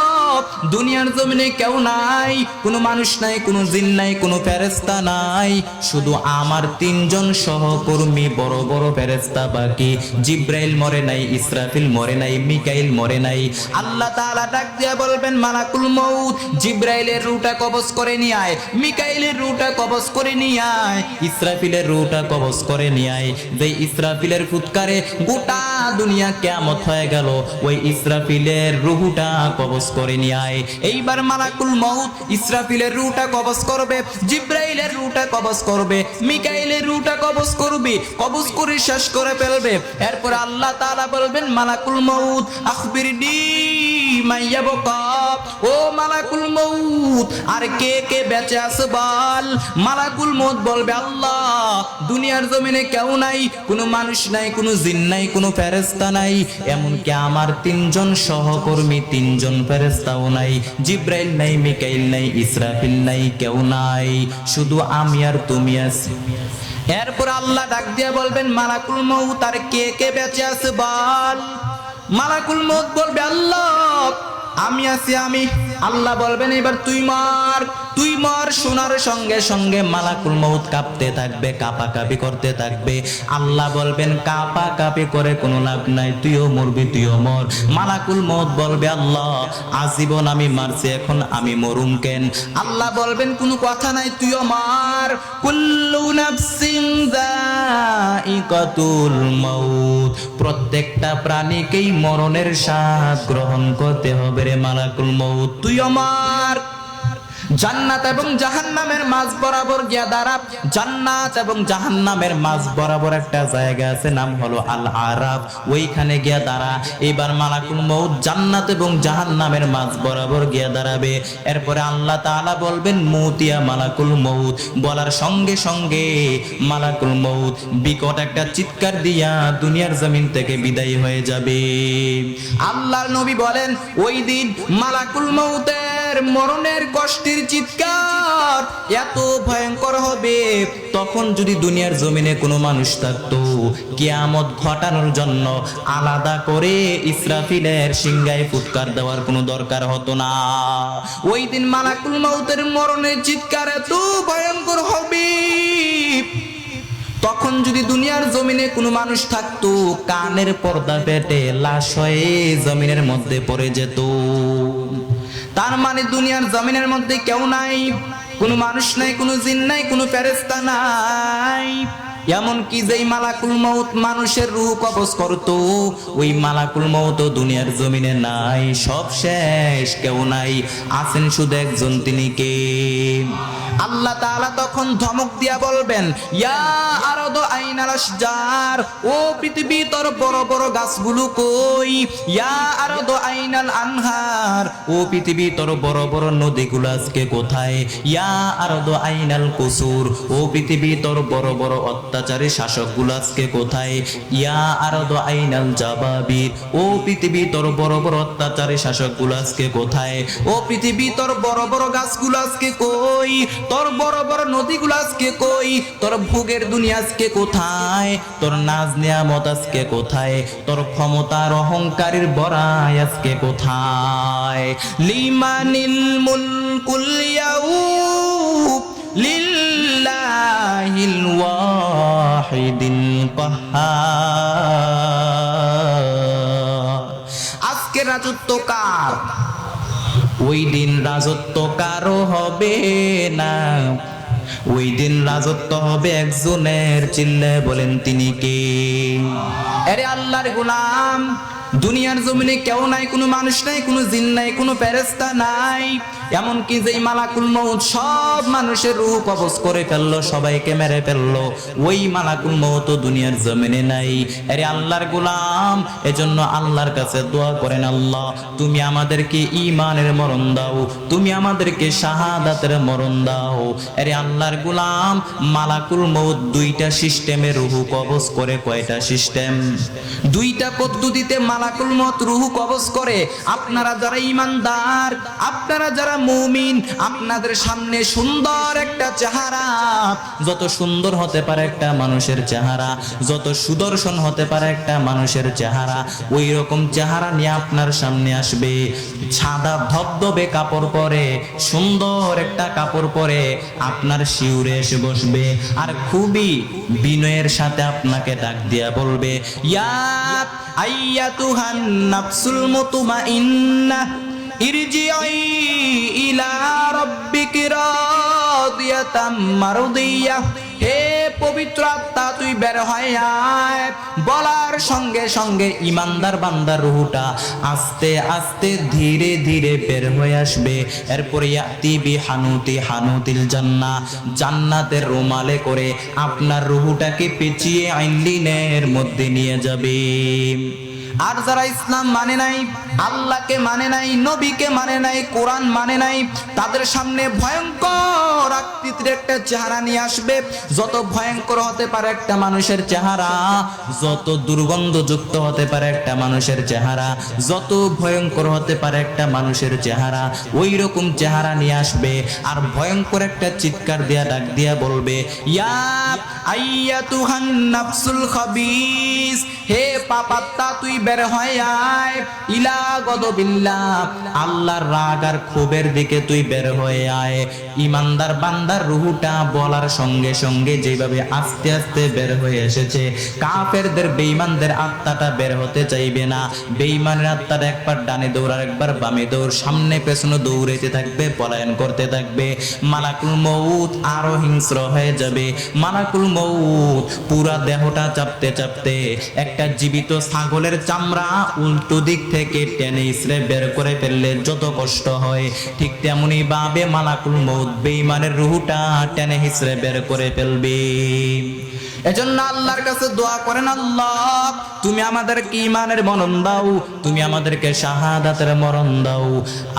দুনিয়ার জমিনে কেউ নাই, কোনো মানুষ নাই, কোনো জিন নাই, কোনো ফেরেশতা নাই, শুধু আমার 3 জন সহকর্মী বড় বড় ফেরেশতা বাকি। জিব্রাইল মরে নাই, ইসরাফিল মরে নাই, মিকাইল মরে নাই। আল্লাহ তাআলা ডাক দিয়ে বলবেন, মালাকুল মউত, জিব্রাইলের রূহটা কবজ করে নিয়ে আয়, মিকাইলের রূহটা কবজ করে নিয়ে আয়, ইসরাফিলের রূহটা কবজ করে নিয়ে আয়। যে ইসরাফিলের ফুৎকারে গোটা দুনিয়া কিয়ামত হয়ে গেল, ওই ইসরাফিলের রূহটা কবজ করে নিয়ে আয়। এইবার মালাকুল মউত ইসরাফিলের রূহটা কবজ করবে, জিব্রাইলের রূহটা কবজ করবে, মিকাইলের রূহটা কবজ করবে, কবজ করে শেষ করে ফেলবে। এরপর আল্লাহ তাআলা বলবেন, মালাকুল মউত, আখবিরনি মাইয়াবকা, ও মালাকুল মউত, আর কে কে বেঁচে আছে বল। মালাকুল মউত বলবে, আল্লাহ, দুনিয়ার জমিনে কেউ নাই, কোনো মানুষ নাই, কোনো জিন নাই, কোনো ফেরেশতা নাই, এমনকি আমার 3 জন সহকর্মী 3 জন ফেরেশতাও নাই, জিব্রাইল নাই, মিকাইল নাই, ইসরাফিল নাই, কেউ নাই, শুধু আমি আর তুমি আছি। এরপর আল্লাহ ডাক দিয়ে বলবেন, মালাকুল মউত, আর কে কে বেঁচে আছে বল। মালাকুল মউত বলবে, আল্লাহ, আমি আছি, আমি। আল্লাহ বলবেন, এবার তুই মার, তুই মর শোনার সঙ্গে সঙ্গে মালাকুল মউত কাঁপতে থাকবে, কাঁপাকাঁপি করতে থাকবে। আল্লাহ বলবেন কাঁপাকাঁপি করে কোনো লাভ নাই, তুইও মরবি, তুইও মর। মালাকুল মউত বলবে আল্লাহ আজীবন আমি মারছি, এখন আমি মরুম কেন? আল্লাহ বলবেন কোনো কথা নাই, তুইও মার। কুল্লু নাফসিন যায়িকাতুল মাউত, প্রত্যেকটা প্রাণীকেই মরণের স্বাদ গ্রহণ করতে হবে রে মালাকুল মউত, তুইও মার। জান্নাত এবং জাহান্নামের মাঝ বরাবর গিয়া দাঁড়া। জান্নাত এবং জাহান্নামের মাঝ বরাবর একটা জায়গা আছে, নাম হলো আল আরাফ, ওইখানে গিয়া দাঁড়া। এবার মালাকুল মউত জান্নাত এবং জাহান্নামের মাঝ বরাবর গিয়া দাঁড়াবে। এরপরে আল্লাহ তাআলা বলবেন মউতিয়া মালাকুল মউত, বলার সঙ্গে সঙ্গে মালাকুল মউত বিকট একটা চিৎকার দিয়া দুনিয়ার জমিন থেকে বিদায় হয়ে যাবে। আল্লাহর নবী বলেন ওই দিন মালাকুল মউতের মরণের কষ্টের চিৎকার এত ভয়ঙ্কর হবে, তখন যদি দুনিয়ার জমিনে কোনো মানুষ থাকতো কিয়ামত ঘটানোর জন্য আলাদা করে ইসরাফিলের সিংহায় ফুৎকার দেওয়ার কোনো দরকার হতো না। ওই দিন মালাকুল মউতের মরণের চিৎকার এত ভয়ঙ্কর হবে, তখন যদি দুনিয়ার জমিনে কোনো মানুষ থাকতো কানের পর্দা ফেটে লাশ হয়ে জমিনের মধ্যে পড়ে যেত। তার মানে দুনিয়ার জমিনের মধ্যে কেউ নাই, কোনো মানুষ নাই, কোনো জিন নাই, কোনো ফেরেশতা নাই। এমনকি যেই মালাকুল মউত মানুষের রূহ কবজ করতো, ওই মালাকুল মউত দুনিয়ার জমিনে নাই, সব শেষ, কেউ নাই। আছেন শুধু একজন, তিনি কে? আল্লাহ তাআলা তখন ধমক দিয়া বলবেন ইয়া আরদু আইনাল আশজার, ও পৃথিবী তোর বড় বড় গাছগুলো কই? ইয়া আরদু আইনাল আনহার, ও পৃথিবী তোর বড় বড় নদীগুলো আজকে কোথায়? ইয়া আরদু আইনাল কুসুর, ও পৃথিবী তোর বড় বড় অত্যাচারী শাসকগুলো আজকে কোথায়? ইয়া আরদু আইনাল জাবাবির, ও পৃথিবী তোর বড় বড় অত্যাচারী শাসকগুলো আজকে কোথায়? ও পৃথিবী তোর বড় বড় গাছগুলো আজকে কই? তোর বড় বড় নদীগুলো আজকে কই? তোর ভোগের দুনিয়া আজকে কোথায়? তোর নাজ নিয়ামত আজকে কোথায়? তোর ক্ষমতার অহংকারের বড়াই আজকে কোথায়? লিমানিল মুলকুল ইয়াউম লিল্লাহিল ওয়াহিদিল কাহ্হার, আজকে রাজত্ব কার? ওই দিন রাজত্ব কারো হবে না, ওই দিন রাজত্ব হবে একজনের। চিল্লে বলেন তিনি কে? আরে আল্লাহর গোলাম, দুনিয়ার জমিনে কেউ নাই, কোনো মানুষ নাই, কোনো জিন নাই, কোনো ফেরেশতা নাই। এমনকি যেই মালাকুল মউত সব মানুষের রূহ কবজ করে ফেললো, সবাইকে মেরে ফেললো, ওই মালাকুল মউত দুনিয়ার জমিনে নাই। আরে আল্লাহর গোলাম, এজন্য আল্লাহর কাছে দোয়া করেন, আল্লাহ তুমি আমাদেরকে ঈমানের মরণ দাও, তুমি আমাদেরকে শাহাদাতের মরণ দাও। আরে আল্লাহর গোলাম, মালাকুল মউত দুইটা সিস্টেমে রূহ কবজ করে। কয়টা সিস্টেম? দুইটা পদ্ধতিতে মালাকুল মউত রূহ কবজ করে। আপনারা যারা ঈমানদার, আপনারা যারা মুমিন, আপনাদের সামনে সুন্দর একটা চেহারা, যত সুন্দর হতে পারে একটা মানুষের চেহারা, যত সুদর্শন হতে পারে একটা মানুষের চেহারা, ওই রকম চেহারা নিয়ে আপনার সামনে আসবে। সাদা ধবধবে কাপড় পরে, সুন্দর একটা কাপড় পরে আপনার শিউরে এসে বসবে, আর খুবই বিনয়ের সাথে আপনাকে ডাক দিয়া বলবে ইয়া আইয়াতুহান নাফসুল মুতমাইন্নাহ ইরজিই ইলা রাব্বিকি রাদিয়াতাম মারদিয়াহ, হে পবিত্র আত্মা তুই বের হয়ে আয়। বলার সঙ্গে সঙ্গে ইমানদার বান্দার রূহটা আস্তে আস্তে ধীরে ধীরে বের হয়ে আসবে। এরপরে ইয়াতি বি হানুতি হানুতিল জান্নাহ, জান্নাতের রুমালে করে আপনার রূহটাকে পেঁচিয়ে আইলিনের মধ্যে নিয়ে যাবে। আর যারা ইসলাম মানে নাই, আল্লাহকে মানে নাই, নবীকে মানে নাই, কোরআন মানে নাই, তাদের সামনে ভয়ঙ্কর আকৃতির একটা চেহারা নিয়ে আসবে। যত ভয়ঙ্কর হতে পারে একটা মানুষের চেহারা, যত দুর্গন্ধযুক্ত হতে পারে একটা মানুষের চেহারা, যত ভয়ঙ্কর হতে পারে একটা মানুষের চেহারা, ওই রকম চেহারা নিয়ে আসবে। আর ভয়ঙ্কর একটা চিৎকার দিয়া ডাক দিয়া বলবে ইয়া আইয়াতুহান নাফসুল খাবিস, হে পাপাত্তা তুই বের হয়ে আয় ইলা গদবিল্লাহ, আল্লাহর রাগ আর ক্ষোভের দিকে তুই বের হয়ে আয়। ইমানদার বান্দার রুহুটা বলার সঙ্গে সঙ্গে যেভাবে আস্তে আস্তে বের হয়ে এসেছে, কাফেরদের বেঈমানদের আত্মাটা বের হতে চাইবে না। বেঈমানের আত্মাটা একবার ডানে দৌড় আর একবার বামে দৌড়, সামনে পেছনে দৌড়াইতে থাকবে, পলায়ন করতে থাকবে। মালাকুল মউত আরো হিংস্র হয়ে যাবে। মালাকুল মউত পুরা দেহটা চাপতে চাপতে একটা জীবিত ছাগলের চামড়া উল্টো দিক থেকে টেনে ইসরে বের করে ফেললে যত কষ্ট হয়, ঠিক তেমনি ভাবে মালাকুল মউত বেঈমানের রূহটা টেনে হিসরে বের করে ফেলবে। এজন্য আল্লাহর কাছে দোয়া করেন, আল্লাহ তুমি আমাদেরকে ঈমানের মরণ দাও, তুমি আমাদেরকে শাহাদাতের মরণ দাও।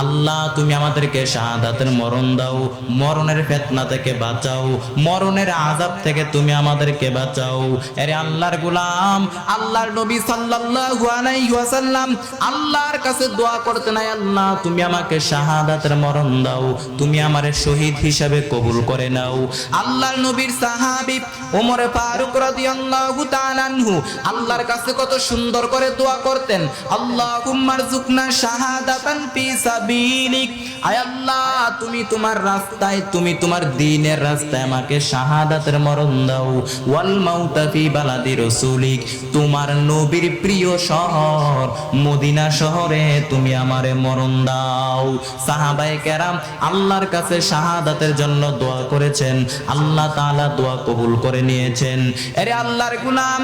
আল্লাহ তুমি আমাদেরকে শাহাদাতের মরণ দাও, মরণের ফিতনা থেকে বাঁচাও, মরণের আযাব থেকে তুমি আমাদেরকে বাঁচাও। আরে আল্লাহর গোলাম, আল্লাহর নবী সাল্লাল্লাহু আলাইহি ওয়াসাল্লাম আল্লাহর কাছে দোয়া করতেন, আল্লাহ তুমি আমাকে শাহাদাতের মরণ দাও, তুমি আমারে শহীদ হিসাবে কবুল করে নাও। আল্লাহর নবীর সাহাবী ওমর ফারুক রাদিয়াল্লাহু তাআলা আনহু আল্লাহর কাছে কত সুন্দর করে দোয়া করতেন, আল্লাহুম্মা রযুকনা শাহাদাতান ফি সাবিলিক। আয় আল্লাহ তুমি তোমার রাস্তায়, তুমি তোমার দ্বীনের রাস্তায় আমাকে শাহাদাতের মরণ দাও। ওয়াল মাউতা ফি বালাদি রাসূলিক, তোমার নবীর প্রিয় শহর মদিনা শহরে তুমি আমারে মরণ দাও। সাহাবায়ে কেরাম আল্লাহর কাছে শাহাদাতের জন্য দোয়া করেছেন, আল্লাহ তাআলা দোয়া কবুল করে নিয়েছেন। আরে আল্লাহর গোলাম,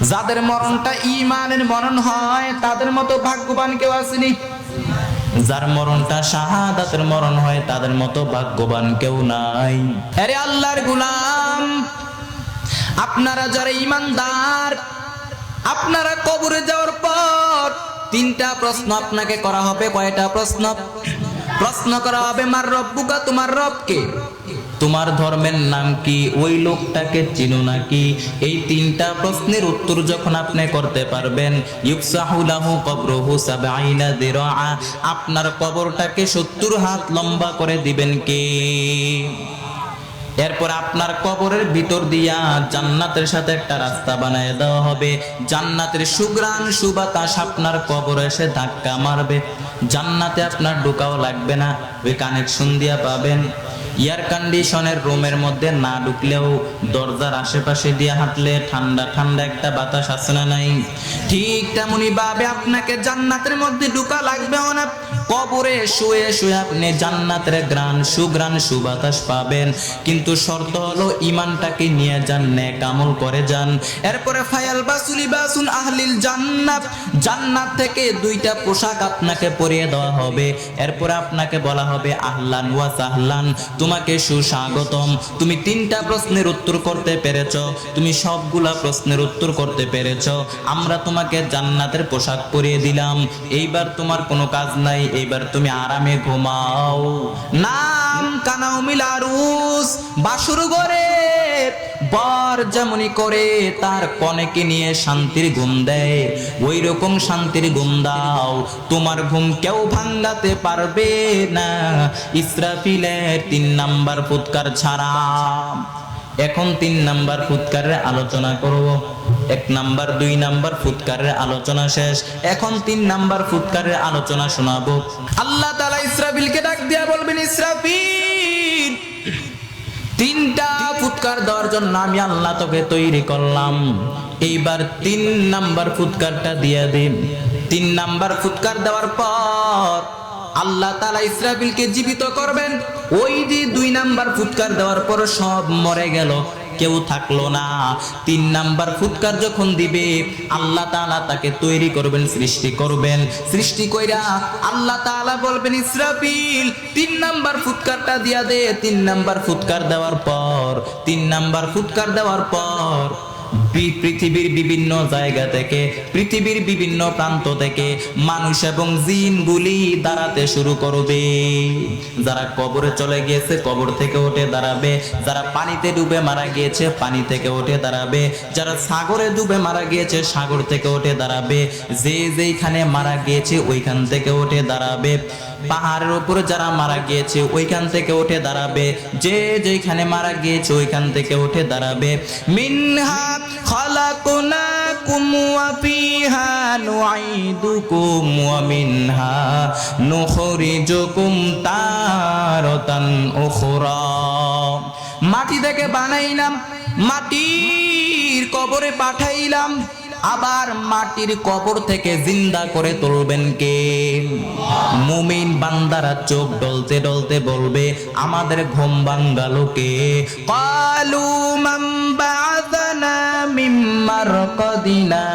যাদের মরণটা ঈমানের মরণ হয় তাদের মতো ভাগ্যবান কেউ আসেনি। যার মরণটা শাহাদাতের মরণ হয় তাদের মতো ভাগ্যবান কেউ নাই। আরে আল্লাহর গোলাম, আপনারা যারা ঈমানদার, আপনারা কবরে যাওয়ার পর তিনটা প্রশ্ন আপনাকে করা হবে। কয়টা প্রশ্ন? প্রশ্ন করা হবে, মার রব্বুকা, তোমার রব কে? তোমার ধর্মের নাম কি? ওই লোকটাকে চিনো নাকি? এই তিনটা প্রশ্নের উত্তর যখন আপনি করতে পারবেন, ইউফসাহু লাহু কবরুহু ৭০ যিরাআ, আপনার কবরটাকে ৭০ হাত লম্বা করে দিবেন কে? এরপর আপনার কবরের ভিতর দিয়া জান্নাতের সাথে একটা রাস্তা বানায় দেওয়া হবে। জান্নাতের সুঘ্রাণ সুবাতাস আপনার কবরে এসে ধাক্কা মারবে। জান্নাতে আপনার ঢোকাও লাগবে না, ওই কানেকশন দিয়া পাবেন। এয়ার কন্ডিশনের রুমের মধ্যে না ঢুকলেও দরজার আশেপাশে দিয়ে হাঁটলে ঠান্ডা ঠান্ডা একটা বাতাস আসে না নাই? ঠিক তেমনি ভাবে আপনাকে জান্নাতের মধ্যে ঢোকা লাগবেও না। কবরে শুয়ে শুয়ে আপনি জান্নাতের গ্রাণ সুঘ্রাণ সুবাতাস পাবেন, কিন্তু শর্ত হলো ঈমানটাকে নিয়ে যান, নেক আমল করে যান। এরপরে ফায়াল বাসুলি বাসুন আহলিল জান্নাত, জান্নাত থেকে দুইটা পোশাক আপনাকে পরিয়ে দেওয়া হবে। এরপরে আপনাকে বলা হবে আহলান ওয়া সাহলান, তোমাকে সুস্বাগতম। তুমি তিনটা প্রশ্নের উত্তর করতে পেরেছো, তুমি সবগুলা প্রশ্নের উত্তর করতে পেরেছো, আমরা তোমাকে জান্নাতের পোশাক পরিয়ে দিলাম। এইবার তোমার কোনো কাজ নাই, এইবার তুমি আরামে ঘুমাও। নাম কানাউমিল আরুস, বাসর ঘরে বর যেমনি করে তার কনেকে নিয়ে শান্তির ঘুম দেয়, ওই রকম শান্তির ঘুম দাও। তোমার ঘুম কেউ ভাঙাতে পারবে না ইসরাফিলের ৩ নাম্বার ফুৎকার ছাড়া। এখন ৩ নাম্বার ফুৎকারের আলোচনা করব। ১ নাম্বার ২ নাম্বার ফুৎকারের আলোচনা শেষ, এখন ৩ নাম্বার ফুৎকারের আলোচনা শোনাবো। আল্লাহ তাআলা ইসরাফিলকে ডাক দিয়া বলবেন, ইসরাফিল ৩টা ফুৎকার দেওয়ার জন্য আমি আল্লাহ তোকে তৈরি করলাম, এইবার ৩ নাম্বার ফুৎকারটা দিয়ে দিন। ৩ নাম্বার ফুৎকার দেওয়ার পর আল্লাহ তাআলা ইসরাফিলকে জীবিত করবেন। ওই যে ২ নাম্বার ফুৎকার দেওয়ার পর সব মরে গেল, কেউ থাকলো না। ৩ নাম্বার ফুৎকার যখন দিবে আল্লাহ তাআলা তাকে তৈরি করবেন, সৃষ্টি করবেন। সৃষ্টি কইরা আল্লাহ তাআলা বলবেন, ইসরাফিল ৩ নাম্বার ফুৎকারটা দিয়া দে। ৩ নাম্বার ফুৎকার দেওয়ার পর ৩ নাম্বার ফুৎকার দেওয়ার পর পৃথিবীর বিভিন্ন জায়গা থেকে, পৃথিবীর বিভিন্ন প্রান্ত থেকে মানুষ এবং জিনগুলি দাঁড়াতে শুরু করবে। যারা কবরে চলে গিয়েছে কবর থেকে উঠে দাঁড়াবে, যারা পানিতে ডুবে মারা গিয়েছে পানি থেকে উঠে দাঁড়াবে, যারা সাগরে ডুবে মারা গিয়েছে সাগর থেকে উঠে দাঁড়াবে, যে যেইখানে মারা গিয়েছে ওইখান থেকে উঠে দাঁড়াবে, পাহাড়ের উপরে যারা মারা গিয়েছে ওইখান থেকে উঠে দাঁড়াবে, যে যেখানে মারা গিয়েছে ওইখান থেকে উঠে দাঁড়াবে। মিনহা খালাকনাকুম ওয়া ফিহা নুঈদুকুম ওয়া মিনহা নুখরিজুকুম তারাতান উখরা। মাটি থেকে বানাইলাম, মাটির কবরে পাঠাইলাম, আবার মাটির কবর থেকে জিন্দা করে তুলবেন কে? মুমিন বান্দারা চোখ ডলতে ডলতে বলবে, আমাদের ঘুম ভাঙালো কে? ক্বালু মান বা'আথানা মিন মারকাদিনা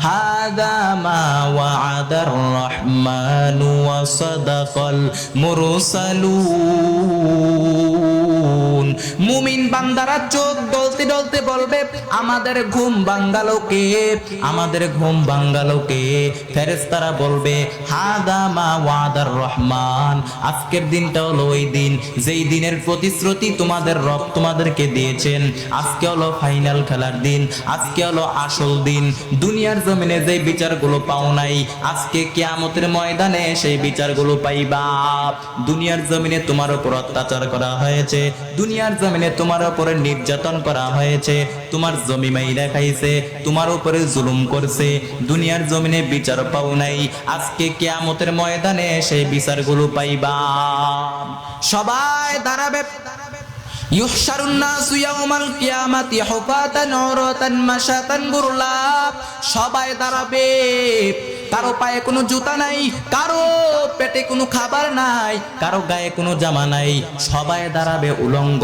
হাযা মা ওয়া'আদার রাহমানু ওয়া সাদাকাল মুরসালুন। মুমিন বান্দারা চোখ ডলতে ডলতে বলবে, আমাদের ঘুম ভাঙালো কে? আমাদের ঘুম ভাঙালো কে? ফেরেশতারা বলবে, হাদা মা ওয়াদার রহমান। আজকের দিনটা হলো ওই দিন যেই দিনের প্রতিশ্রুতি তোমাদের রব তোমাদেরকে দিয়েছেন। আজকে হলো ফাইনাল খেলার দিন, আজকে হলো আসল দিন। দুনিয়ার জমিনে যেই বিচারগুলো পাও নাই, আজকে কিয়ামতের ময়দানে সেই বিচারগুলো পাইবা। দুনিয়ার জমিনে তোমার উপর অত্যাচার করা হয়েছে, দুনিয়ার জমিনে তোমার উপরে নির্যাতন করা হয়েছে, তোমার জমি মাইরা খাইছে, তোমার উপরে জুলুম করছে, দুনিয়ার জমিনে বিচার পাও নাই, আজকে কিয়ামতের ময়দানে সেই বিচারগুলো পাইবা। সবাই দাঁড়াবে। ইউহশারুন নাসু ইয়াউমাল কিয়ামাতি হুফাতান উরাতান মাশাতান গুরলা। সবাই দাঁড়াবে, কারো পায়ে কোনো জুতা নাই, কারো পেটে কোনো খাবার নাই, কারো গায়ে কোনো জামা নাই। সবাই দাঁড়াবে উলঙ্গ,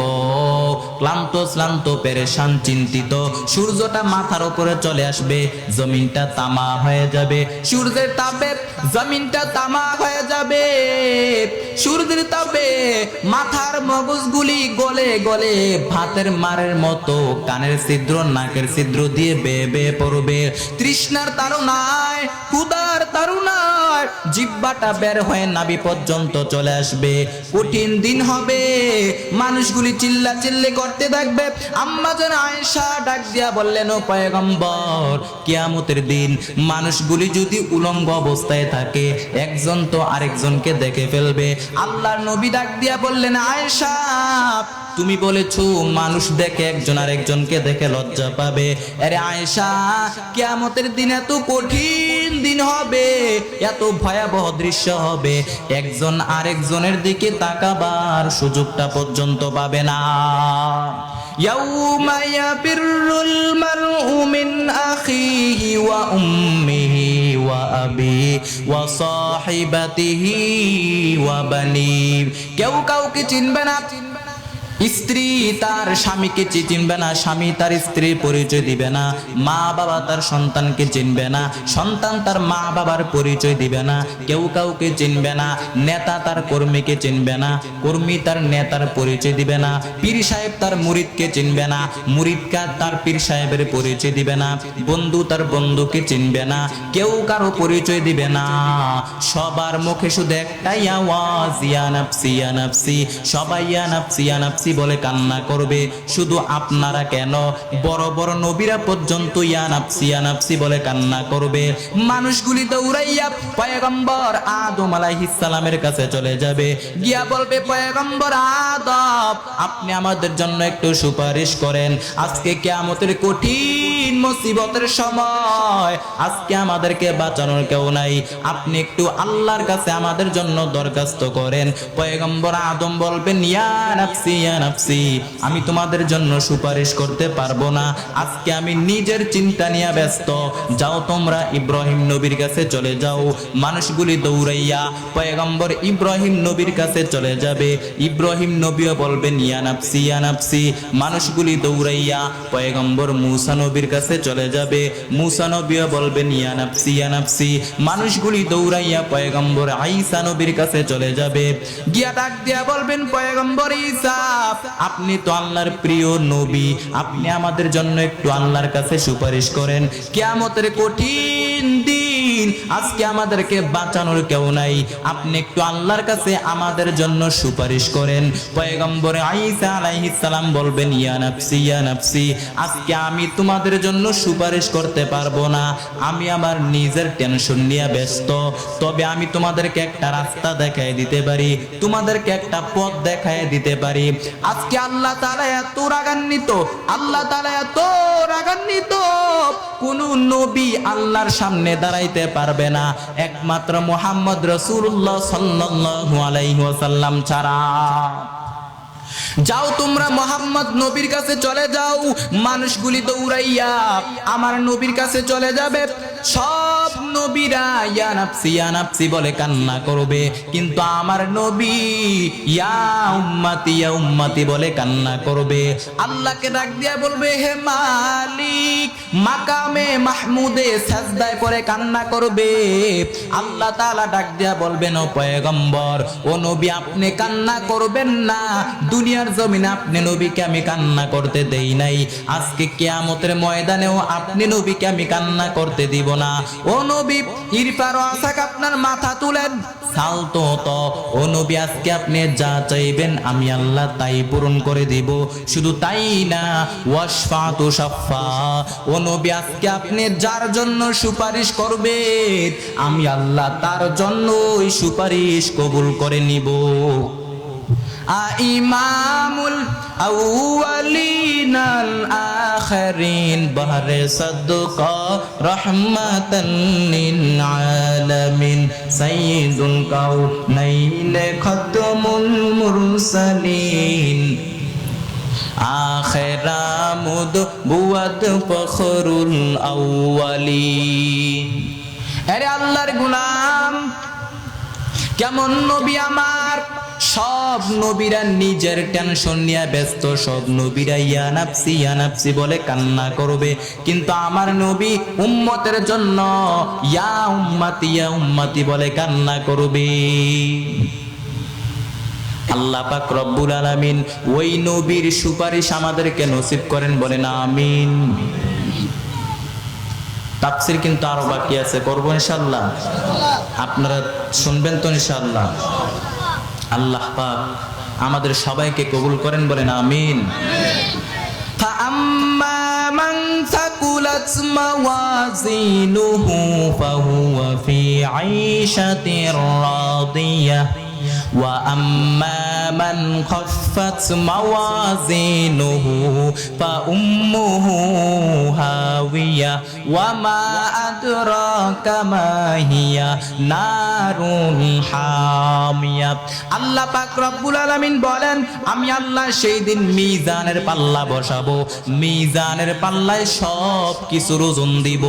ক্লান্ত শ্লান্ত পেরেশান চিন্তিত। সূর্যটা মাথার উপরে চলে আসবে, জমিনটা তামা হয়ে যাবে। সূর্যের তাপে জমিনটা তামা হয়ে যাবে, সূর্যের তাপে মাথার মগজগুলি গলে গলে ভাতের মারের মতো কানের ছিদ্র নাকের ছিদ্র দিয়ে বেয়ে বেয়ে পড়বে। তৃষ্ণার তাড়নায়, ক্ষুধার তাড়নায় জিহ্বাটা বের হয়ে নাভি পর্যন্ত চলে আসবে। কঠিন দিন হবে, মানুষগুলি চিল্লা চিল্লি করতে থাকবে। আম্মা জান আয়েশা ডাক দিয়া বললেন, ও পয়গম্বর, কিয়ামতের দিন মানুষগুলি যদি উলঙ্গ অবস্থায় থাকে, একজন তো আরেকজনকে দেখে ফেলবে। আল্লাহর নবী ডাক দিয়া বললেন, আয়েশা, তুমি বলেছো মানুষ দেখে একজন আরেকজনকে দেখে লজ্জা পাবে। আরে আয়েশা, কিয়ামতের দিন এত কঠিন দিন হবে, এত ভয়াবহ দৃশ্য হবে, একজন আরেকজনের দিকে তাকাবার সুযোগটা পর্যন্ত পাবে না। ইয়াউমা ইয়াফিরুল মারউ মিন আখিহি ওয়া উম্মিহি ওয়া আবিহি ওয়া সাহিবাতিহি ওয়া বানি। কেউ কাউকে চিনবে না, স্ত্রী তার স্বামীকে চিনবে না, স্বামী তার স্ত্রীর পরিচয় দিবে না, মা বাবা তার সন্তানকে চিনবে না, সন্তান তার মা বাবার পরিচয় দিবে না, কেউ কাউকে চিনবে না। নেতা তার কর্মীকে চিনবে না, কর্মী তার নেতার পরিচয় দিবে না, পীর সাহেব তার মুরিদকে চিনবে না, মুরিদকা তার পীর সাহেবের পরিচয় দিবে না, বন্ধু তার বন্ধুকে চিনবে না, কেউ কারো পরিচয় দিবে না। সবার মুখে শুধু একটাই আওয়াজ, ইয়া নাফসি ইয়া নাফসি। সবাই ইয়া নাফসি ইয়া নাফসি বলে কান্না করবে। শুধু আপনারা কেন, বড় বড় নবীরা পর্যন্ত ইয়া নাফসি ইয়া নাফসি বলে কান্না করবে। মানুষগুলি দৌড়াইয়া পয়গম্বর আদম আলাইহিস সালামের কাছে চলে যাবে, গিয়া বলবে, পয়গম্বর আদম, আপনি আমাদের জন্য একটু সুপারিশ করেন। আজকে কিয়ামতের কঠিন মুসিবতের সময়, আজকে আমাদেরকে বাঁচানোর কেউ নাই, আপনি একটু আল্লাহর কাছে আমাদের জন্য দরখাস্ত করেন। পয়গম্বর আদম বলবেন, ইয়া নাফসি ইয়া নাফসি, আমি তোমাদের জন্য সুপারিশ করতে পারবো না, আজকে আমি নিজের চিন্তা নিয়ে ব্যস্ত। যাও তোমরা ইব্রাহিম নবীর কাছে চলে যাও। মানুষগুলি দৌড়াইয়া পয়গম্বর ইব্রাহিম নবীর কাছে চলে যাবে। ইব্রাহিম নবীও বলবেন, ইয়া নাফসি ইয়া নাফসি। মানুষগুলি দৌড়াইয়া পয়গম্বর মূসা নবীর কাছে চলে যাবে। মূসা নবীও বলবেন, ইয়া নাফসি ইয়া নাফসি। মানুষগুলি দৌড়াইয়া পয়গম্বর ঈসা নবীর কাছে চলে যাবে, গিয়া ডাক দিয়া বলবেন, পয়গম্বর ঈসা, আপনি তো আল্লাহর প্রিয় নবী, আপনি আমাদের জন্য একটু আল্লাহর কাছে সুপারিশ করেন। কিয়ামতের কঠিন দিন আজকে আমাদেরকে বাঁচানোর কেউ নাই, আপনি একটু আল্লাহর কাছে আমাদের জন্য সুপারিশ করেন। পয়গম্বর ঈসা আলাইহিস সালাম বলবেন, ইয়া নাফসি ইয়া নাফসি, আজকে আমি তোমাদের জন্য সুপারিশ করতে পারবো না, আমি আমার নিজের টেনশন নিয়ে ব্যস্ত। তবে আমি তোমাদেরকে একটা রাস্তা দেখায় দিতে পারি, তোমাদেরকে একটা পথ দেখায় দিতে পারি। আজকে আল্লাহ তাআলা এত রাগান্বিত, আল্লাহ তাআলা এত রাগান্বিত, কোন নবী আল্লাহর সামনে দাঁড়াইতে পারবে না একমাত্র মুহাম্মদ রাসূলুল্লাহ সাল্লাল্লাহু আলাইহি ওয়াসাল্লাম ছাড়া। যাও তোমরা মোহাম্মদ নবীর কাছে চলে যাও। মানুষগুলি দৌড়াইয়া আমার নবীর কাছে চলে যাবে। সব নবীরা ইয়া নাফসি বলে কান্না করবে, কিন্তু আমার নবী ইয়া উম্মতি বলে কান্না করবে। আল্লাহকে ডাক দিয়া বলবে, হে মালিক, মাকামে মাহমুদে সাজদায় পড়ে কান্না করবে। আল্লাহ তাআলা ডাক দিয়া বলবেন, ও পয়গম্বর, ও নবী, আপনি কান্না করবেন না। দুনিয়ার জমিনে আপনি নবীকে আমি কান্না করতে দেই নাই, আজকে কিয়ামতের ময়দানেও আপনি নবীকে আমি কান্না করতে দিব না। ও নবী, ইরফা রাসাক, আপনার মাথা তুলেন। সালতো তো, ও নবী, আজকে আপনি যা চাইবেন আমি আল্লাহ তাই পূরণ করে দিব। শুধু তাই না, ওয়াশফাতু শাফা, ও নবী, আজকে আপনি যার জন্য সুপারিশ করবেন আমি আল্লাহ তার জন্য ওই সুপারিশ কবুল করে নিব। ইমামুল আউয়ালিনাল আখিরিন, বাহরে সাদকা রাহমাতান লিল আলামিন, সাইয়্যিদুল কাউনাইন খাতামুল মুরসালিন, আখিরামুদ বুয়াদ ফখরুল আউয়ালিন। আরে আল্লাহর গোলাম, কেমন নবী আমার! সব নবীরা নিজের টেনশন নিয়ে ব্যস্ত, সব নবীরা ইয়া নাফসি বলে কান্না করবে, কিন্তু আমার নবী উম্মতের জন্য ইয়া উম্মতি বলে কান্না করবে। আল্লাহ পাক রব্বুল আলামিন ওই নবীর সুপারিশ আমাদেরকে নসিব করেন, বলেন আমিন। তাফসীর কিন্তু আরো বাকি আছে, করবো ইনশাআল্লাহ। আপনারা শুনবেন তো ইনশাআল্লাহ। আল্লাহ পাক আমাদের সবাইকে কবুল করেন, বলেন আমিন। ফাআম্মা মান সাকুলাত মাওয়াজিনুহু ফাহুয়া ফি আইশাতির রাদিয়াহ ওয়া আম্মা মান খাফফাত মাওয়াজিনুহু ফাউম্মুহু হাওিয়া ওয়া মা আদরাকা মা হিয়া নারুল হামিয়া। আল্লাহ পাক রব্বুল আলামিন বলেন, আমি আল্লাহ সেই দিন মিজানের পাল্লা বসাবো, মিজানের পাল্লায় সব কিছুর ওজন দিব।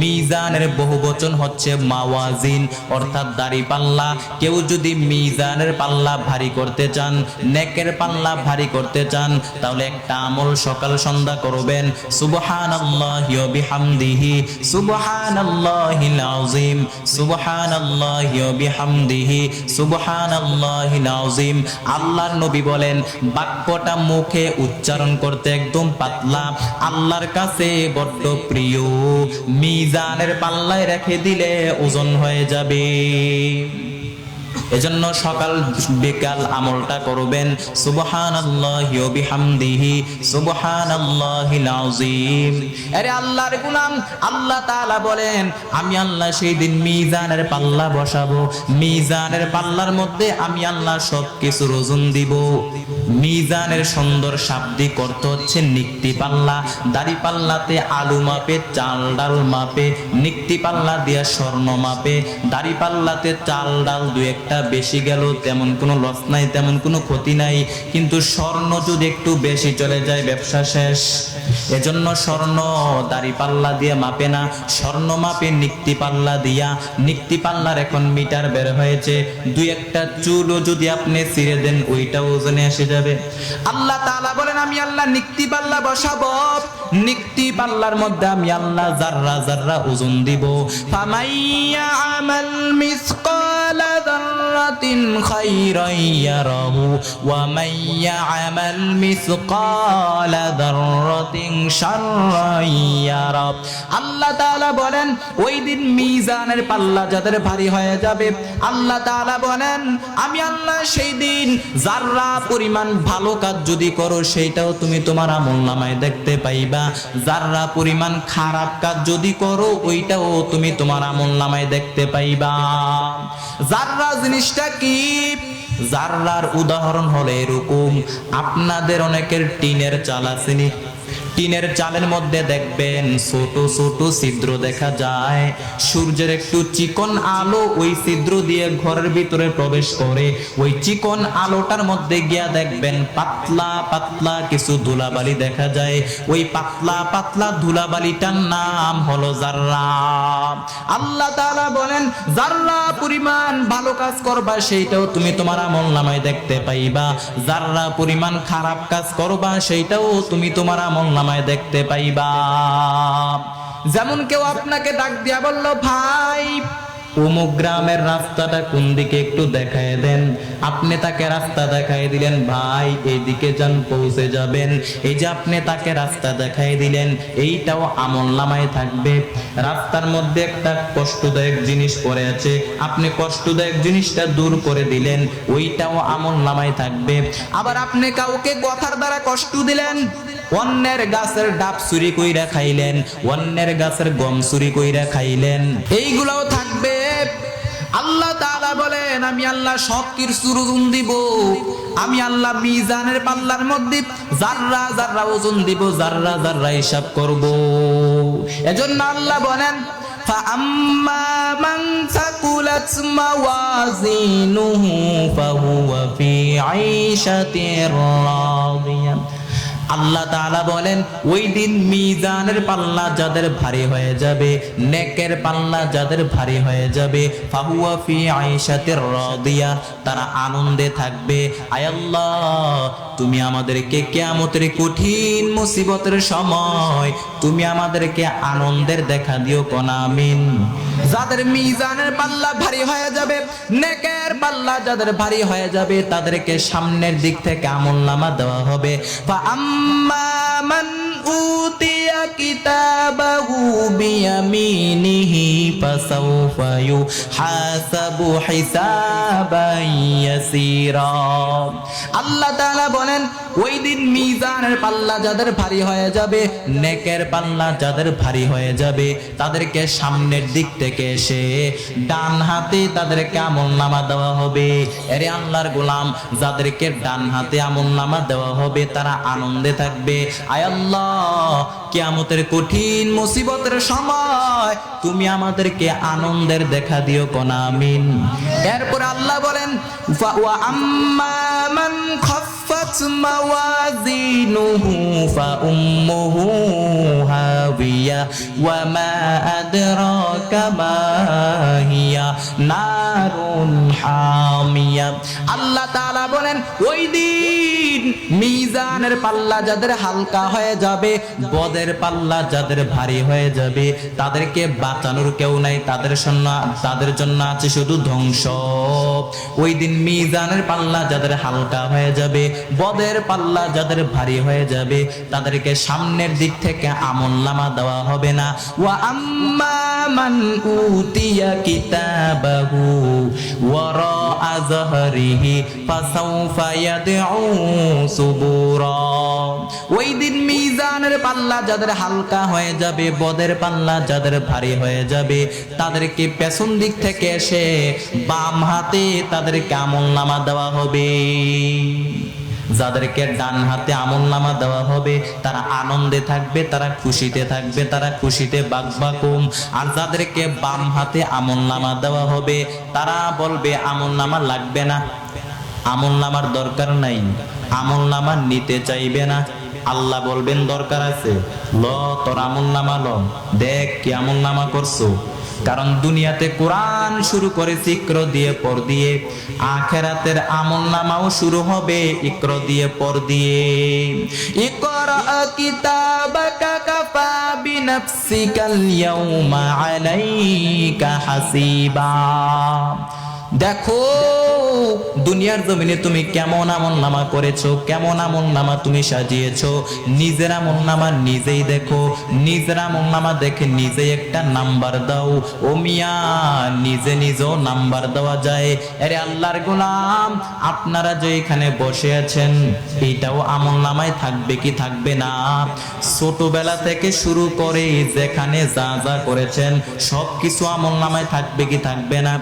মিজানের বহুবচন হচ্ছে মাওয়াজিন, অর্থাৎ দাড়ি পাল্লা। কেউ যদি মিজানের পাল্লা ভারী করতে চান, নেকের পাল্লা ভারী করতে চান, তাহলে একটা আমল সকাল সন্ধ্যা করবেন, সুবহানাল্লাহি ওয়া বিহামদিহি সুবহানাল্লাহিল আযীম, সুবহানাল্লাহি ওয়া বিহামদিহি সুবহানাল্লাহিল আযীম। আল্লাহর নবী বলেন, বাক্যটা মুখে উচ্চারণ করতে একদম পাতলা, আল্লাহর কাছে বড্ড প্রিয়। মিজানের পাল্লায় রেখে দিলে ওজন হয়ে যাবে। এজন্য সকাল বিকাল আমলটা করবেন, সুবহানাল্লাহি ওয়া বিহামদিহি সুবহানাল্লাহিল আযীম। আরে আল্লাহর গোলাম, আল্লাহ তাআলা বলেন, আমি আল্লাহ সেই দিন মিজানের পাল্লা বসাবো, মিজানের পাল্লার মধ্যে আমি আল্লাহ সব কিছুর ওজন দিব। মিজানের সুন্দর শাব্দিক অর্থ হচ্ছে নিক্তি পাল্লা। দাড়ি পাল্লাতে আলু মাপে, চাল ডাল মাপে, নিক্তি পাল্লা দিয়া স্বর্ণ মাপে। দাড়ি পাল্লাতে চাল ডাল দু একটা বেশি গেল তেমন কোনো লস নাই, তেমন কোনো ক্ষতি নাই, কিন্তু স্বর্ণ যদি একটু বেশি চলে যায় ব্যবসা শেষ। এজন্য স্বর্ণ দাড়ি পাল্লা দিয়ে মাপে না, স্বর্ণ মাপে নিক্তি পাল্লা দিয়া। নিক্তি পাল্লার এখন মিটার বের হয়েছে, দুই একটা চুলও যদি আপনি ছিঁড়ে দেন ওইটা ওজনে এসে যাবে। আল্লাহ তাআলা বলেন, আমি আল্লাহ নিক্তি পাল্লা বসাবো, নিক্তি পাল্লার মধ্যে আমি আল্লাহ জাররা জাররা ওজন দিব। ফামাইয়া আমাল মিসকালা যাররা যাররাতিন খায়রান ইয়ারাহু ওয়া মান ইয়া'মাল মিসকালা যাররাতিন শাররান ইয়ারা। আল্লাহ তাআলা বলেন ওই দিন মিজানের পাল্লা যাদের ভারী হয়ে যাবে, আল্লাহ তাআলা বলেন আমি আল্লাহ সেই দিন যাররা পরিমাণ ভালো কাজ যদি করো সেইটাও তুমি তোমার আমলনামায় দেখতে পাইবা, যাররা পরিমাণ খারাপ কাজ যদি করো ওইটাও তুমি তোমার আমলনামায় দেখতে পাইবা। যাররা জিনিসটা কি? যাররার উদাহরণ হলো এরকম, আপনাদের অনেকের টিনের চাল আসেনি, টিনের চালের মধ্যে দেখবেন ছোট ছোট ছিদ্র দেখা যায়, সূর্যের একটু চিকন আলো ওই ছিদ্র দিয়ে ঘরের ভিতরে প্রবেশ করে, ওই চিকন আলোটার মধ্যে গিয়া দেখবেন পাতলা পাতলা কিছু ধুলাবালি দেখা যায়, ওই পাতলা পাতলা ধুলাবালিটার নাম হলো যাররা। আল্লাহ তাআলা বলেন যাররা পরিমাণ ভালো কাজ করবা সেইটাও তুমি তোমার আমলনামায় দেখতে পাইবা, যাররা পরিমাণ খারাপ কাজ করবা সেইটাও তুমি তোমার আমলনামায় দেখতে পাইবা। যেমন কেউ আপনাকে ডাক দিয়া বলল, ভাই অমুক গ্রামের রাস্তাটা কোন দিকে একটু দেখায় দেন, আপনি তাকে রাস্তা দেখায় দিলেন, ভাই এইদিকে যান পৌঁছে যাবেন, এই যে আপনি তাকে রাস্তা দেখায় দিলেন এইটাও আমলনামায় থাকবে। রাস্তার মধ্যে একটা কষ্টদায়ক জিনিস পড়ে আছে, আপনি কষ্টদায়ক জিনিসটা দূর করে দিলেন, ওইটাও আমলনামায় থাকবে। আবার আপনি কাউকে কথার দ্বারা কষ্ট দিলেন, অন্যের গাছের ডাব চুরি কইরা খাইলেন, অন্যের গাছের গম চুরি কইরা খাইলেন, এইগুলাও থাকবে। আল্লাহ তাআলা বলেন আমি আল্লাহ সব কিছুর ওজন দিব, আমি আল্লাহ মিজানের পাল্লার মধ্যে যাররা যাররা ওজন দিব, যাররা যাররা হিসাব করব। এজন্য আল্লাহ বলেন ফাআম্মা মান সাকুলাত মাওয়াজিনুহু ফাহুয়া ফি আইশাতির রাদিয়া। আল্লাহ তাআলা বলেন ওই দিন মিজানের পাল্লা যাদের ভারী হয়ে যাবে, নেকের পাল্লা যাদের ভারী হয়ে যাবে, ফাহুয়া ফি আইশাতির রাদিয়া, তারা আনন্দে থাকবে। আয় আল্লাহ তুমি আমাদেরকে কিয়ামতের কঠিন মুসিবতের সময় তুমি আমাদেরকে আনন্দের দেখা দিও কোন আমিন। যাদের মিজানের পাল্লা ভারী হয়ে যাবে, নেকের পাল্লা যাদের ভারী হয়ে যাবে, তাদেরকে সামনের দিক থেকে আমলনামা দেওয়া হবে। ফাআম্মা মান উতিয়া কিতাবাহু বিয়ামিনিহি ফাসাউফা ইউহাসাবু হিসাবান ইয়াসীরা। আল্লাহ তাআলা বলেন ওই দিন মিজানের পাল্লা যাদের ভারী হয়ে যাবে, নেকের পাল্লা যাদের ভারী হয়ে যাবে, তাদেরকে সামনের দিক থেকে এসে ডান হাতে তাদেরকে আমলনামা দেওয়া হবে। এরে আল্লাহর গোলাম, যাদেরকে ডান হাতে আমলনামা দেওয়া হবে তারা আনন্দে থাকবে। আয় আল্লাহ কিয়ামতের কঠিন মুসিবতের সময় তুমি আমাদেরকে আনন্দের দেখা দিও কোন আমিন। এরপর আল্লাহ বলেন ওয়া আম্মা মান খাফফাত মাওয়াজিনুহু ফাউম্মুহু হাবিয়া ওয়া মা আদরাকা মা হিয়া নারুন হামিয়া। আল্লাহ তাআলা বলেন ওই দিন মিজানের পাল্লা যাদের হালকা হয়ে যাবে, বদের পাল্লা যাদের ভারী হয়ে যাবে, তাদেরকে বাঁচানোর কেউ নাই, তাদের জন্য আছে শুধু ধ্বংস। ওই দিন মিজানের পাল্লা যাদের হালকা হয়ে যাবে, বদের পাল্লা যাদের ভারী হয়ে যাবে, তাদেরকে সামনের দিক থেকে আমলনামা দেওয়া হবে না। ওয়া আম্মা মান উতিয়া কিতাবাহু ওয়ারা আযহরিহি ফাসাউফা ইয়াদউ সুবুরা। ওই দিন মিজানের পাল্লা যাদের হালকা হয়ে যাবে, বদের পাল্লা যাদের ভারী হয়ে যাবে, তাদেরকে পেছন দিক থেকে এসে বাম হাতে তাদেরকে আমলনামা দেওয়া হবে। যাদেরকে ডান হাতে আমলনামা দেওয়া হবে তারা আনন্দে থাকবে, তারা খুশিতে থাকবে, তারা খুশিতে বাকবাকুম। আর যাদেরকে বাম হাতে আমলনামা দেওয়া হবে তারা বলবে আমলনামা লাগবে না, আমলনামার দরকার নাই, আমলনামা নিতে চাইবে না। আল্লাহ বলবেন দরকার আছে, ল তোর আমলনামা ল, দেখ কি আমলনামা করছো। কারণ দুনিয়াতে কোরআন শুরু করেছে ইকর দিয়ে পর দিয়ে, আখিরাতের আমলনামাও শুরু হবে ইকর দিয়ে পর দিয়ে। ইকরা কিতাবাকা কাফা বিনাফসিকাল ইয়াউমা আলাইকা হাসিবা। দেখো দুনিয়ার জমিনে তুমি কেমন আমলনামা করেছো, কেমন আমলনামা তুমি সাজিয়েছো। নিজের আমলনামা নিজেই দেখো, নিজের আমলনামা দেখে নিজেই একটা নাম্বার দাও। ও মিয়া, নিজে নিজেও নাম্বার দেওয়া যায়। আরে আল্লাহর গোলাম, আপনারা যে এখানে বসে আছেন এইটাও আমলনামায় থাকবে কি থাকবে না? ছোটবেলা থেকে শুরু করে যেখানে যা যা করেছেন সবকিছু আমলনামায় থাকবে কি থাকবে না?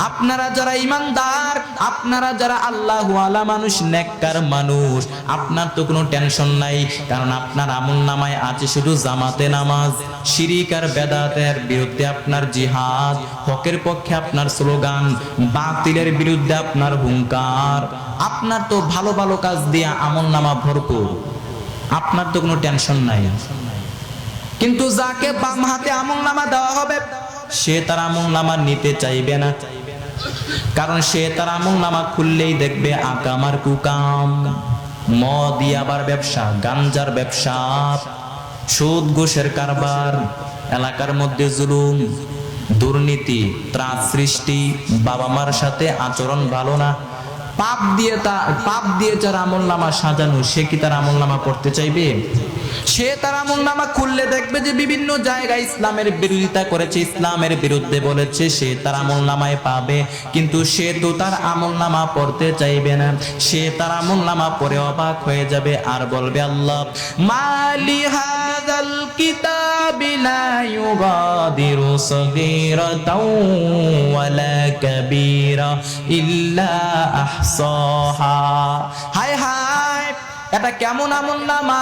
আপনারা যারা ইমানদার, আপনারা যারা আল্লাহু আলা মানুষ, নেককার মানুষ, আপনার তো কোনো টেনশন নাই, কারণ আপনার আমলনামায় আছে শুধু জামাতে নামাজ, শিরিক আর বেদাতের বিরুদ্ধে আপনার জিহাদ, হকের পক্ষে আপনার স্লোগান, বাতিলের বিরুদ্ধে আপনার হুঙ্কার। আপনার তো ভালো ভালো কাজ দিয়ে আমলনামা ভরপুর, আপনার তো কোনো টেনশন নাই। কিন্তু যাকে বাম হাতে আমলনামা দেওয়া হবে সে তার আমলনামা নিতে চাইবে না, কারণ সে তার আমলনামা খুললেই দেখবে আকাম আর কুকাম, মদ ইয়াবার ব্যবসা, গাঞ্জার ব্যবসা, সুদ ঘুষের কারবার, এলাকার মধ্যে জুলুম, দুর্নীতি, ত্রাস সৃষ্টি, বাবা মার সাথে আচরণ ভালো না। পাপ দিয়ে যার আমলনামা সাজানো, সে কি তার আমলনামা পড়তে চাইবে? সে তার আমলনামা খুললে দেখবে যে বিভিন্ন জায়গায় ইসলামের বিরোধিতা করেছে, ইসলামের বিরুদ্ধে বলেছে, সে তার আমলনামায় পাবে। কিন্তু সে তো তার আমলনামা পড়তে চাইবে না। সে তার আমলনামা পড়ে অবাক হয়ে যাবে আর বলবে, আল্লাহ মালি হাযাল কিতাবি লা ইউগাদিরু সগীরাতাও ওয়ালা কাবীরা ইল্লা আহসাহা। হায় হায়, এটা কেমন আমলনামা!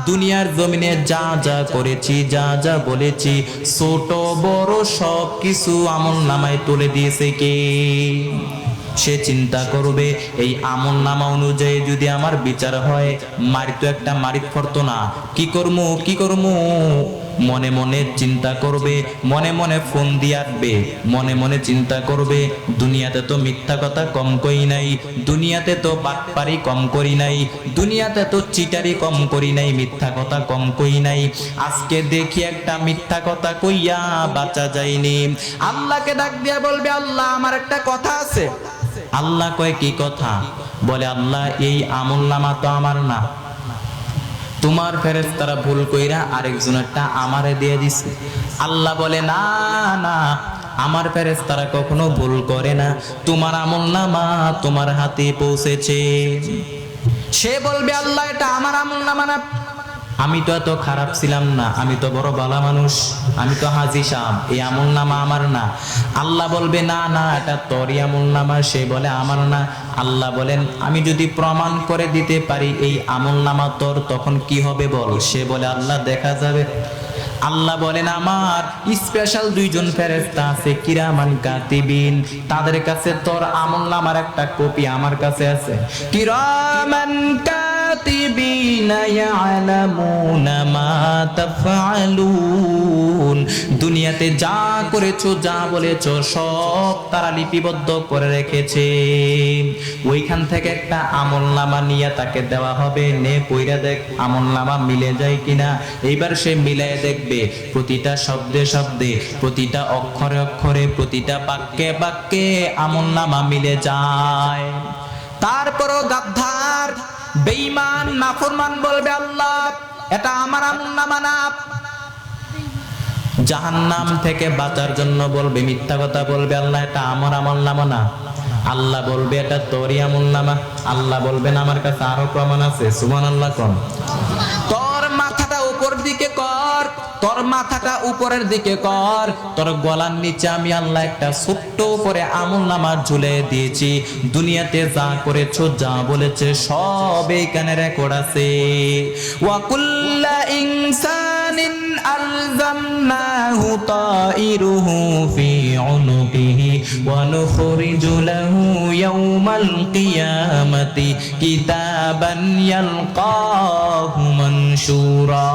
দুনিয়ার জমিনে যা যা করেছি, যা যা বলেছি, ছোট বড় সব কিছু আমলনামায় তুলে দিয়েছে কে? সে চিন্তা করবে এই আমলনামা অনুযায়ী যদি আমার বিচার হয়, মারি তো একটা মারিত পড়তো না, কি করবো? মনে মনে চিন্তা করবে, মনে মনে ফোন দিয়ে আসবে, মনে মনে চিন্তা করবে, দুনিয়াতে তো মিথ্যা কথা কম করি নাই, দুনিয়াতে তো বাটপারি কম করি নাই, দুনিয়াতে তো চিটারি কম করি নাই, মিথ্যা কথা কম কই নাই, আজকে দেখি একটা মিথ্যা কথা কইয়া বাঁচা যায়নি। আল্লাহকে ডাক দিয়া বলবে, আল্লাহ আমার একটা কথা আছে। আল্লাহ কয়, কি কথা? বলে, আল্লাহ এই আমলনামা তো আমার না, তোমার ফেরেশতারা ভুল কইরা আরেকজনেরটা আমারে দিয়ে দিছে। আল্লাহ বলে, না না, আমার ফেরেশতারা কখনো ভুল করে না, তোমার আমলনামা তোমার হাতে পৌঁছেছে। সে বলবে, আল্লাহ এটা আমার আমলনামা না, আমি তো এত খারাপ ছিলাম না, আমি তো বড় ভালো মানুষ, আমি তো হাজী সাহেব, এই আমলনামা আমার না। আল্লাহ বলবে, না না, এটা তোরই আমলনামা। সে বলে, আমার না। আল্লাহ বলেন, আমি যদি প্রমাণ করে দিতে পারি এই আমলনামা তোর, তখন কি হবে বল? সে বলে, আল্লাহ দেখা যাবে। আল্লাহ বলেন, আমার স্পেশাল দুইজন ফেরেশতা আছে, কিরামান কাতিবিন, তাদের কাছে তোর আমলনামার একটা কপি আমার কাছে আছে। কিরামান কাতিবিনা ইয়ালামুনা মা তাফআলুন, দুনিয়াতে যা করেছো, যা বলেছো সব তারা লিপিবদ্ধ করে রেখেছে। ওইখান থেকে একটা আমলনামা নিয়ে তাকে দেওয়া হবে, নে পইরা দেখ আমলনামা মিলে যায় কিনা। এইবার সে মিলাই দেখবে, প্রতিটা শব্দে শব্দে, প্রতিটা অক্ষরে অক্ষরে, প্রতিটা বাক্যে বাক্যে আমলনামা মিলে যায়। তারপরও গাদ্দার, বেঈমান, নাফরমান বলবে, আল্লাহ এটা আমার আমলনামা না। জাহান্নাম থেকে বাঁচার জন্য বলবে, মিথ্যা কথা বলবে, আল্লাহ এটা আমার আমলনামা না। আল্লাহ বলবে, এটা তোরই আমলনামা। আল্লাহ বলবেন, আমার কাছে আরো প্রমাণ আছে। সুবহানাল্লাহ কোন। তোর মাথাটা উপর দিকে কর, তোর মাথাটা উপরের দিকে কর, তোর গলার নিচে আমি আল্লাহ একটা ছোট্ট উপরে আমলনামা ঝুলে দিয়েছি। দুনিয়াতে যা করেছো, যা বলেছে সব এখানে রেকর্ড আছে। ওয়া কুল্লা ইনসানিন আলজামনাহু তাইরুহু ফি উনুকিহি ওয়া নুখরিজু লাহু ইয়াওমাল কিয়ামাতি কিতাবান ইয়ালকাহু মানশুরা।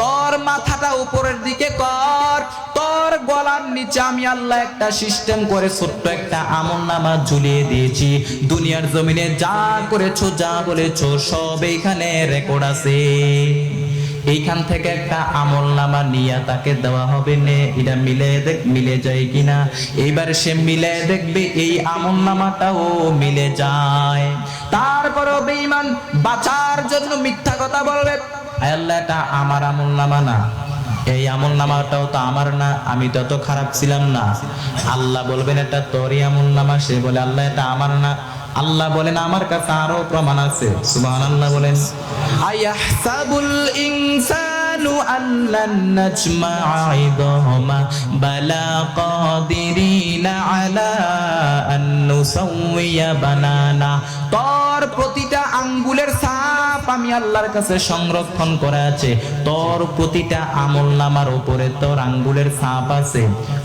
তোর মাথাটা উপরের দিকে কর, তোর গলার নিচে আমি আল্লাহ একটা সিস্টেম করে ছোট্ট একটা আমলনামা ঝুলিয়ে দিয়েছি। দুনিয়ার জমিনে যা করেছো, যা বলেছো সব এখানে রেকর্ড আছে। এইখান থেকে একটা আমলনামা নিয়ে তাকে দেওয়া হবে, নে এটা মিলে যায় কিনা। এইবার সে মিলে দেখবে এই আমলনামাটাও মিলে যায়। তারপরও বেঈমান বাঁচার জন্য মিথ্যা কথা বলবে, আয় আল্লাহ এটা আমার আমলনামা না, এই আমলনামাটাও তো আমার না, আমি তো এত খারাপ ছিলাম না। আল্লাহ বলবেন এটা তোরই আমলনামা। সে বলে আল্লাহ এটা আমার না। আল্লাহ বলেন আমার কাছে আরো প্রমাণ আছে। সুবহানাল্লাহ বলেন। আয়াহসাবুল ইনসানু আল্লান নাজমা'a ইদহামা বালা কাদিরিনা আলা আন নুসাউইয়া বানানা। তোর প্রতিটা আঙ্গুলের ছাপ আমি আল্লাহর কাছে সংরক্ষণ করা আছে। তোর প্রতিটা আমলনামার উপরে তোর আঙ্গুলের ছাপ আছে।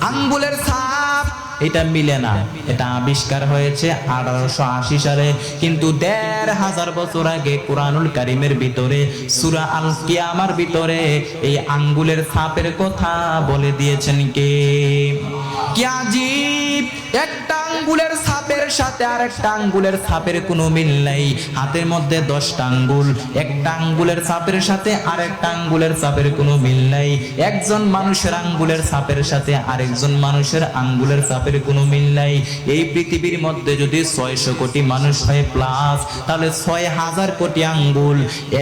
আঙ্গুলের ছাপ এটা মিলে না, এটা আবিষ্কার হয়েছে 1880 সালে, কিন্তু 1500 বছর আগে কুরআনুল কারীমের ভিতরে সূরা আল কিয়ামার ভিতরে এই আঙ্গুলের ছাপের কথা বলে দিয়েছেন কে? কি আজীব! একটা আঙ্গুলের ছাপের সাথে আরেকটা আঙ্গুলের ছাপের কোনো মিল নাই। হাতের মধ্যে 10টা আঙ্গুল, একটা আঙ্গুলের ছাপের সাথে আরেকটা আঙ্গুলের ছাপের কোনো মিল নাই। একজন মানুষের আঙ্গুলের ছাপের সাথে আরেকজন মানুষের আঙ্গুলের ছাপের কোনো মিল নাই। এই পৃথিবীর মধ্যে যদি 600 কোটি মানুষ হয় প্লাস, তাহলে 6000 কোটি আঙ্গুল,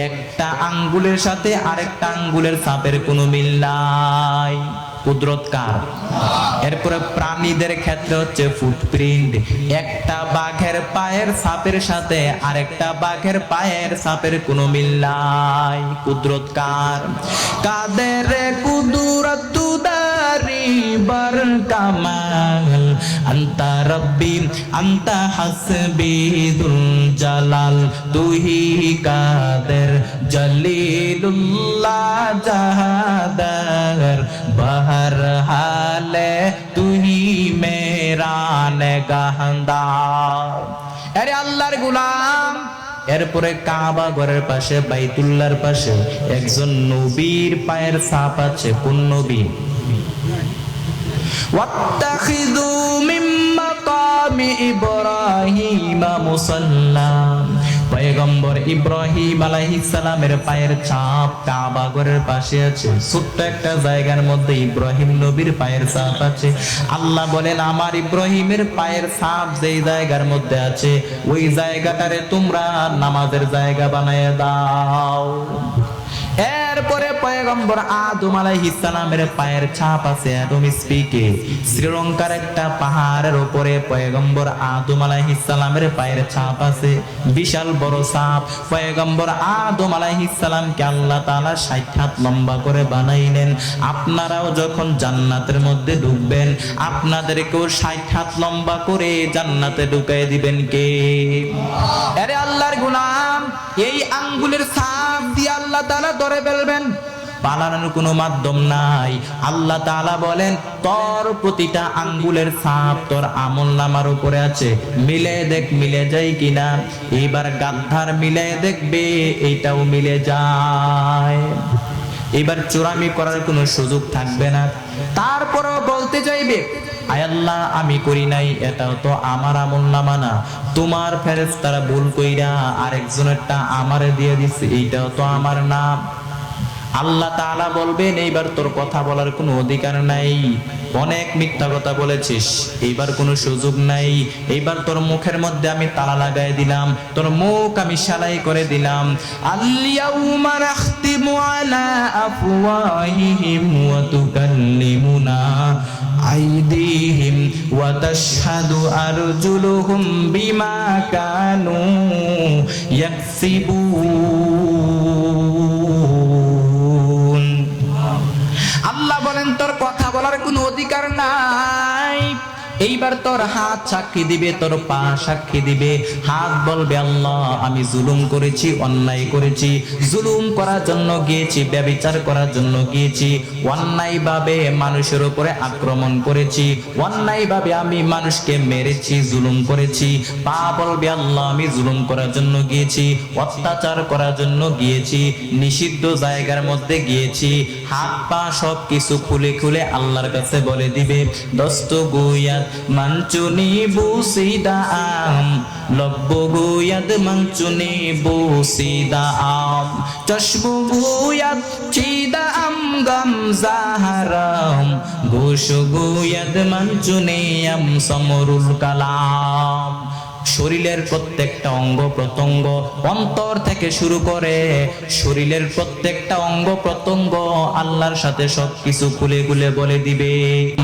একটা আঙ্গুলের সাথে আরেকটা আঙ্গুলের ছাপের কোনো মিল নাই। কুদরত কার? এরপরে প্রাণীদের ক্ষেত্রে হচ্ছে ফুটপ্রিন্ট। একটা বাঘের পায়ের ছাপের সাথে আরেকটা বাঘের পায়ের ছাপের কোনো মিল নাই। কুদরত কার? কাদের কুদরত দারি বার কামাল আন্তা রব্বি আন্তা হাসবি দুল জালাল তুহি কাদের জলিলুল্লাহ জাহাদার বাহার হালে তুহি মেরা নেগাহদার। আরে আল্লাহর গোলাম। এরপরে কাবা ঘরের পাশে বাইতুল্লাহর পাশে একজন নবীর পায়ের ছাপ আছে। কোন নবী? ওয়াত্তাখিযু মিন মাকামি ইব্রাহিম মুসাল্লা। পয়গম্বর ইব্রাহিম আলাইহিস সালামের পায়ের ছাপ কাবা ঘরের পাশে আছে। ছোট্ট একটা জায়গার মধ্যে ইব্রাহিম নবীর পায়ের ছাপ আছে। আল্লাহ বলেন আমার ইব্রাহিমের পায়ের ছাপ যেই জায়গার মধ্যে আছে ওই জায়গাটারে তোমরা নামাজের জায়গা বানায় দাও। এরপরে পয়গম্বর আদম আলাইহিস সালামের পায়ের ছাপ আছে অ্যাডম স্পিকে। শ্রীলঙ্কার একটা পাহাড়ের উপরে পয়গম্বর আদম আলাইহিস সালামের পায়ের ছাপ আছে, বিশাল বড় ছাপ। পয়গম্বর আদম আলাইহিস সালামকে আল্লাহ তাআলা 60 হাত লম্বা করে বানাইলেন। আপনারাও যখন জান্নাতের মধ্যে ঢুকবেন আপনাদেরকেও 60 হাত লম্বা করে জান্নাতে ঢুকাই দিবেন কে? আরে আল্লাহর গোলাম। এই আঙ্গুলের ছাপ দিয়ে আল্লাহ তাআলা ধরে ফেলবেন, পালানোর কোনো মাধ্যম নাই। আল্লাহ তাআলা বলেন তোর প্রতিটা আঙ্গুলের ছাপ তোর আমলনামার উপরে আছে, মিলে দেখ মিলে যায় কিনা। এবার গাদ্দার মিলে দেখবে এইটাও মিলে যায়। এবার চোরামি করার কোনো সুযোগ থাকবে না। তারপরও বলতে চাইবে আয় আল্লাহ আমি করি নাই, এটাও তো আমার আমলনামা না, তোমার ফেরেশতারা ভুল কইরা আরেকজনেরটা আমারে দিয়ে দিছে, এইটাও তো আমার না। আল্লাহ তাআলা বলবেন এইবার তোর কথা বলার কোনো অধিকার নাই, অনেক মিথ্যা কথা বলেছিস, এইবার কোনো সুযোগ নাই। এইবার তোর মুখের মধ্যে আমি তালা লাগাই দিলাম, তোর মুখ আমি সেলাই করে দিলাম। আল-ইয়াউমা নাখতিমু আলা আফওয়াহিহিম ওয়া তুকাল্লিমুনা আইদিহিম ওয়া তাশহাদু আরজুলুহুম বিমা কানু ইয়াকসিবুন। আল্লাহ বলেন তোর কথা বলার কোনো অধিকার নাই। এইবার তোর হাত সাক্ষী দিবে, তোর পা সাক্ষী দিবে। হাত বলবে আল্লাহ আমি জুলুম করেছি, অন্যায় করেছি, জুলুম করার জন্য গিয়েছি, ব্যভিচার করার জন্য গিয়েছি, অন্যায় ভাবে মানুষের উপরে আক্রমণ করেছি, অন্যায় ভাবে আমি মানুষকে মেরেছি, জুলুম করেছি। পা বলবে আল্লাহ আমি জুলুম করার জন্য গিয়েছি, অত্যাচার করার জন্য গিয়েছি, নিষিদ্ধ জায়গার মধ্যে গিয়েছি। হাত পা সব কিছু খুলে খুলে আল্লাহর কাছে বলে দিবে দস্তগুয়া mancuni busida am lobbo guyad mancuni busida am chashbu guyad chida am gam zaharam bushu guyad mancuni am samurul kalam শরীরের প্রত্যেকটা অঙ্গ প্রত্যঙ্গ অন্তর থেকে শুরু করে শরীরের প্রত্যেকটা অঙ্গ প্রত্যঙ্গ আল্লাহর সাথে সবকিছু খুলে খুলে বলে দিবে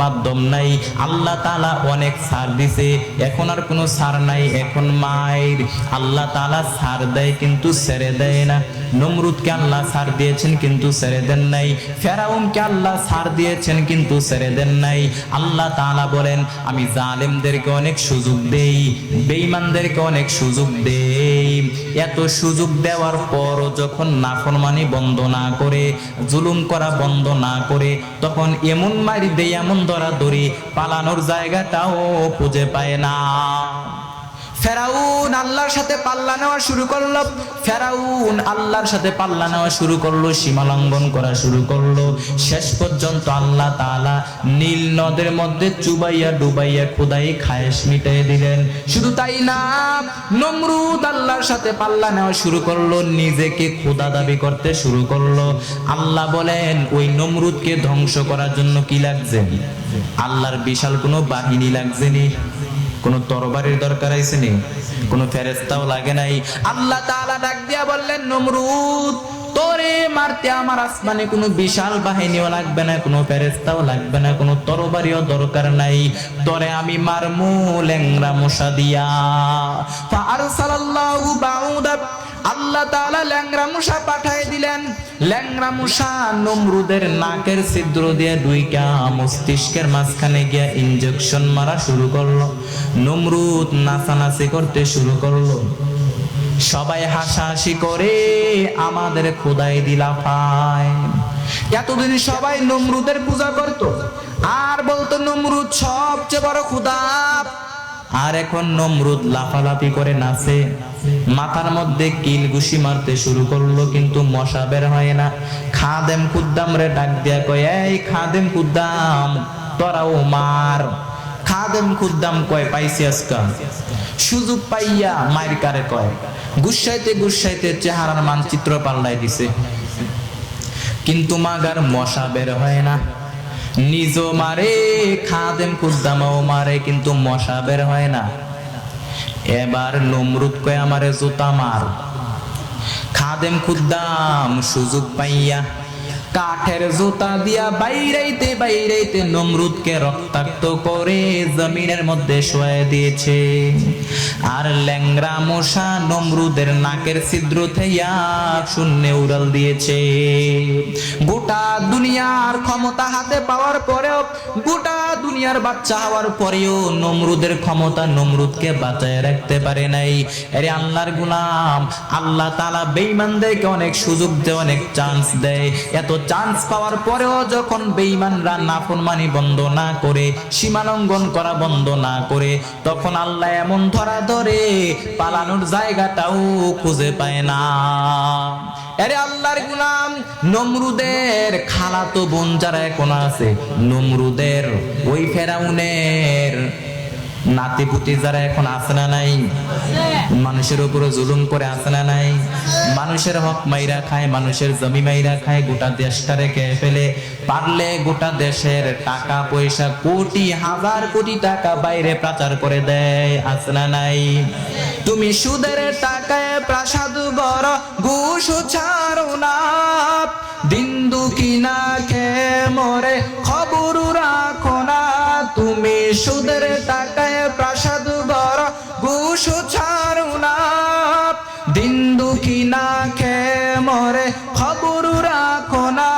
মাধ্যম নাই আল্লাহ তাআলা অনেক ছাড় দিছে এখন আর কোনো ছাড় নাই এখন মায়ের আল্লাহ তাআলা ছাড় দেয় কিন্তু ছেড়ে দেয় না নমরুদকে আল্লাহ ছাড় দিয়েছেন কিন্তু ছেড়ে দেন নাই ফেরাউনকে আল্লাহ ছাড় দিয়েছেন কিন্তু ছেড়ে দেন নাই আল্লাহ তাআলা বলেন আমি জালেমদেরকে অনেক সুযোগ দেই বেঈমানদেরকে অনেক সুযোগ দেই এত সুযোগ দেওয়ার পর যখন নাফরমানি বন্ধ না করে জুলুম করা বন্ধ না করে তখন এমন মারি দেই এমন ধরাধরি পালানোর জায়গাটাও খুঁজে পায় না ফেরাউন আল্লাহর সাথে পাল্লা নেওয়া শুরু করলো ফেরাউন আল্লাহর সাথে পাল্লা নেওয়া শুরু করলো সীমা লঙ্ঘন করা শুরু করলো শেষ পর্যন্ত আল্লাহ তাআলা নীল নদের মধ্যে চুবাইয়া ডুবাইয়া খোদাই খায়েশ মিটিয়ে দিলেন শুধু তাই না নমরুদ আল্লাহর সাথে পাল্লা নেওয়া শুরু করলো নিজেকে খোদা দাবি করতে শুরু করলো আল্লাহ বলেন ওই নমরুদকে ধ্বংস করার জন্য কি লাগছে আল্লাহর বিশাল কোনো বাহিনী লাগছে নি কোনো তরবারির দরকার আছে নি কোনো ফেরেশতাও লাগে নাই আল্লাহ তাআলা ডাক দিয়া বললেন নমরুদ তোরে মারতে আমার আসমানে কোনো বিশাল বাহিনীও লাগবে না কোনো ফেরেশতাও লাগবে না কোনো তরবারিও দরকার নাই তোরে আমি মারমু ল্যাংড়া মশা দিয়া ফাআরসালাল্লাহু বাউদা আল্লাহ তাআলা ল্যাংড়া মশা পাঠিয়ে দিলেন ল্যাংড়া মশা নমরুদের নাকের ছিদ্র দিয়ে ঢুইকা মস্তিষ্কের মাঝখানে গিয়া ইনজেকশন মারা শুরু করলো নমরুদ নাচানাচি করতে শুরু করলো সবাই হাসাহাসি করে আমাদের খোদাই দিলা পায় এতদিন সবাই নমরুদের পূজা করত আর বলতো নমরুদ সবচেয়ে বড় খোদা আর এখন নমরুদ লাফালাফি করে নাচে মাথার মধ্যে কিল ঘুষি মারতে শুরু করলো কিন্তু মশা বের হয় না খাদেম কুদ্দাম রে ডাক দিয়া কয় এই খাদেম কুদ্দাম তোরাও মার খাদেম কুদ্দাম কয় পাইছি আজকা সুযোগ পাইয়া মায়ের কারে কয় গুসাইতে গুসাইতে চেহারার মানচিত্র পাল্টাই দিছে কিন্তু মাগার মশা বের হয় না নিজো মারে খাদেম কুদ্দামও মারে কিন্তু মশা বের হয় না এবার নমরুদ কয় আমারে জুতা মার খাদেম কুদ্দাম সুযোগ পাইয়া কাঠের জুতা দিয়া বাইরাইতে বাইরাইতে নমরুদকে রক্তাক্ত করে জমিনের মধ্যে শোয়া দিয়েছে আর ল্যাংড়া মশা নমরুদের নাকের ছিদ্র থেইয়া শূন্যে উড়াল দিয়েছে গোটা দুনিয়ার ক্ষমতা হাতে পাওয়ার পরেও গোটা দুনিয়ার বাচ্চা হওয়ার পরেও নমরুদের ক্ষমতা নমরুদকে বাঁচায় রাখতে পারে নাই আরে আল্লাহর গোলাম আল্লাহ তাআলা বেঈমানদেরকে অনেক সুযোগ দেয় অনেক চান্স দেয় এত চান্স পাওয়ার পরেও যখন বেঈমানরা নাফরমানি বন্ধ না করে সীমা লঙ্ঘন করা বন্ধ না করে তখন আল্লাহ এমন ধরা ধরে পালানোর জায়গাটাও খুঁজে পায় না আরে আল্লাহর গোলাম নমরুদের খালাতো বোন যারা এখন আছে নমরুদের ওই ফেরাউনের নাতিপুতি যারা এখন আছে না নাই মানুষের উপরে জুলুম করে আছে না নাই মানুষের হক মাইরা খায় মানুষের জমি মাইরা খায় গোটা দেশটারে খেয়ে ফেলে পারলে গোটা দেশের টাকা পয়সা কোটি হাজার কোটি টাকা বাইরে পাচার করে দেয় আছে না নাই তুমি সুদের টাকায় প্রাসাদ বড় ঘুষ ছাড়ো না দিন দুকিনা খেয়ে মরে খবর রাখো না তুমি সুদের টাকায় প্রাসাদ বড় ঘুষ ছাড়ো না দিন দুকিনা খেয়ে মরে খবর রাখো না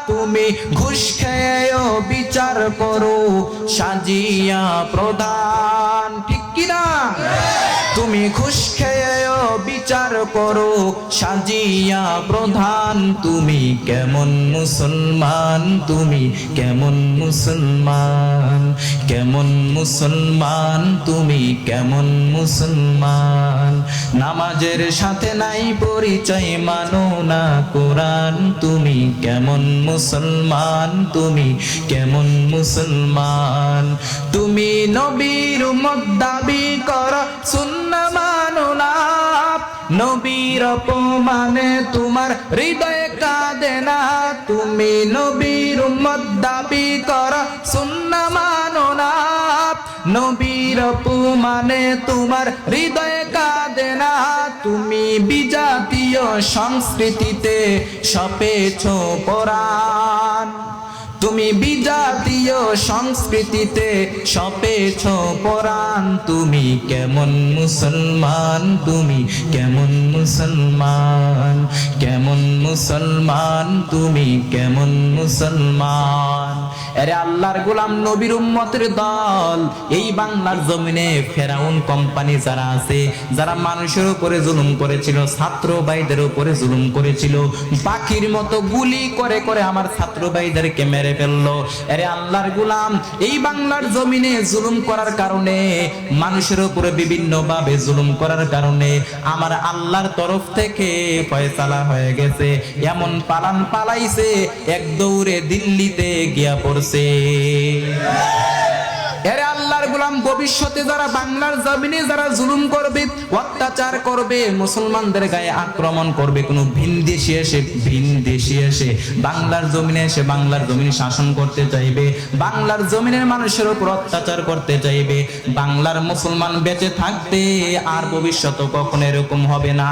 তুমি ঘুষ খেয়েও বিচার করো সাজিয়া প্রধান ঠিক কিনা তুমি ঘুষ খেয়েও বিচার বিচার করো সাজিয়া প্রধান, তুমি কেমন মুসলমান, তুমি কেমন মুসলমান, কেমন মুসলমান, তুমি কেমন মুসলমান। নামাজের সাথে নাই পরিচয়, মানো না কোরআন, তুমি কেমন মুসলমান, তুমি কেমন মুসলমান। তুমি নবীর উম্মত দাবি কর, সুন্নাহ মানো না, নবীর অপমানে তোমার হৃদয় কাঁদে না। তুমি নবীর উম্মত দাবি কর, সুন্নাহ মানো না, নবীর অপমানে তোমার হৃদয় কাঁদে না। তুমি বিজাতীয় সংস্কৃতিতে সপেছ পরাণ, তুমি বিজাতীয় সংস্কৃতিতে সপেছ পরাণ। তুমি কেমন মুসলমান, তুমি কেমন মুসলমান, কেমন মুসলমান, তুমি কেমন মুসলমান। আরে আল্লাহর গোলাম নবীর উম্মতের দল, এই বাংলার জমিনে ফেরাউন কোম্পানি যারা আছে, যারা মানুষের উপরে জুলুম করেছিল, ছাত্র ভাইদের উপরে জুলুম করেছিল, পাখির মতো গুলি করে করে আমার ছাত্র ভাইদেরকে মেরে ফেললো। আরে আল্লাহর গোলাম, এই বাংলার জমিনে জুলুম করার কারণে, মানুষের উপরে বিভিন্ন ভাবে জুলুম করার কারণে আমার আল্লাহর তরফ থেকে ফয়সালা হয়ে গেছে। এমন পালান পালাইছে, এক দৌড়ে দিল্লিতে গিয়া পড়ছে। এরে আল্লাহর গোলাম, ভবিষ্যতে যারা বাংলার জমিনে যারা জুলুম করবে, অত্যাচার করবে, মুসলমানদের গায়ে আক্রমণ করবে, কোন ভিনদেশী এসে বাংলার জমিনে এসে বাংলার জমিনে শাসন করতে চাইবে, বাংলার জমিনের মানুষের উপর অত্যাচার করতে চাইবে, বাংলার মুসলমান বেঁচে থাকতে আর ভবিষ্যতে কখনো এরকম হবে না।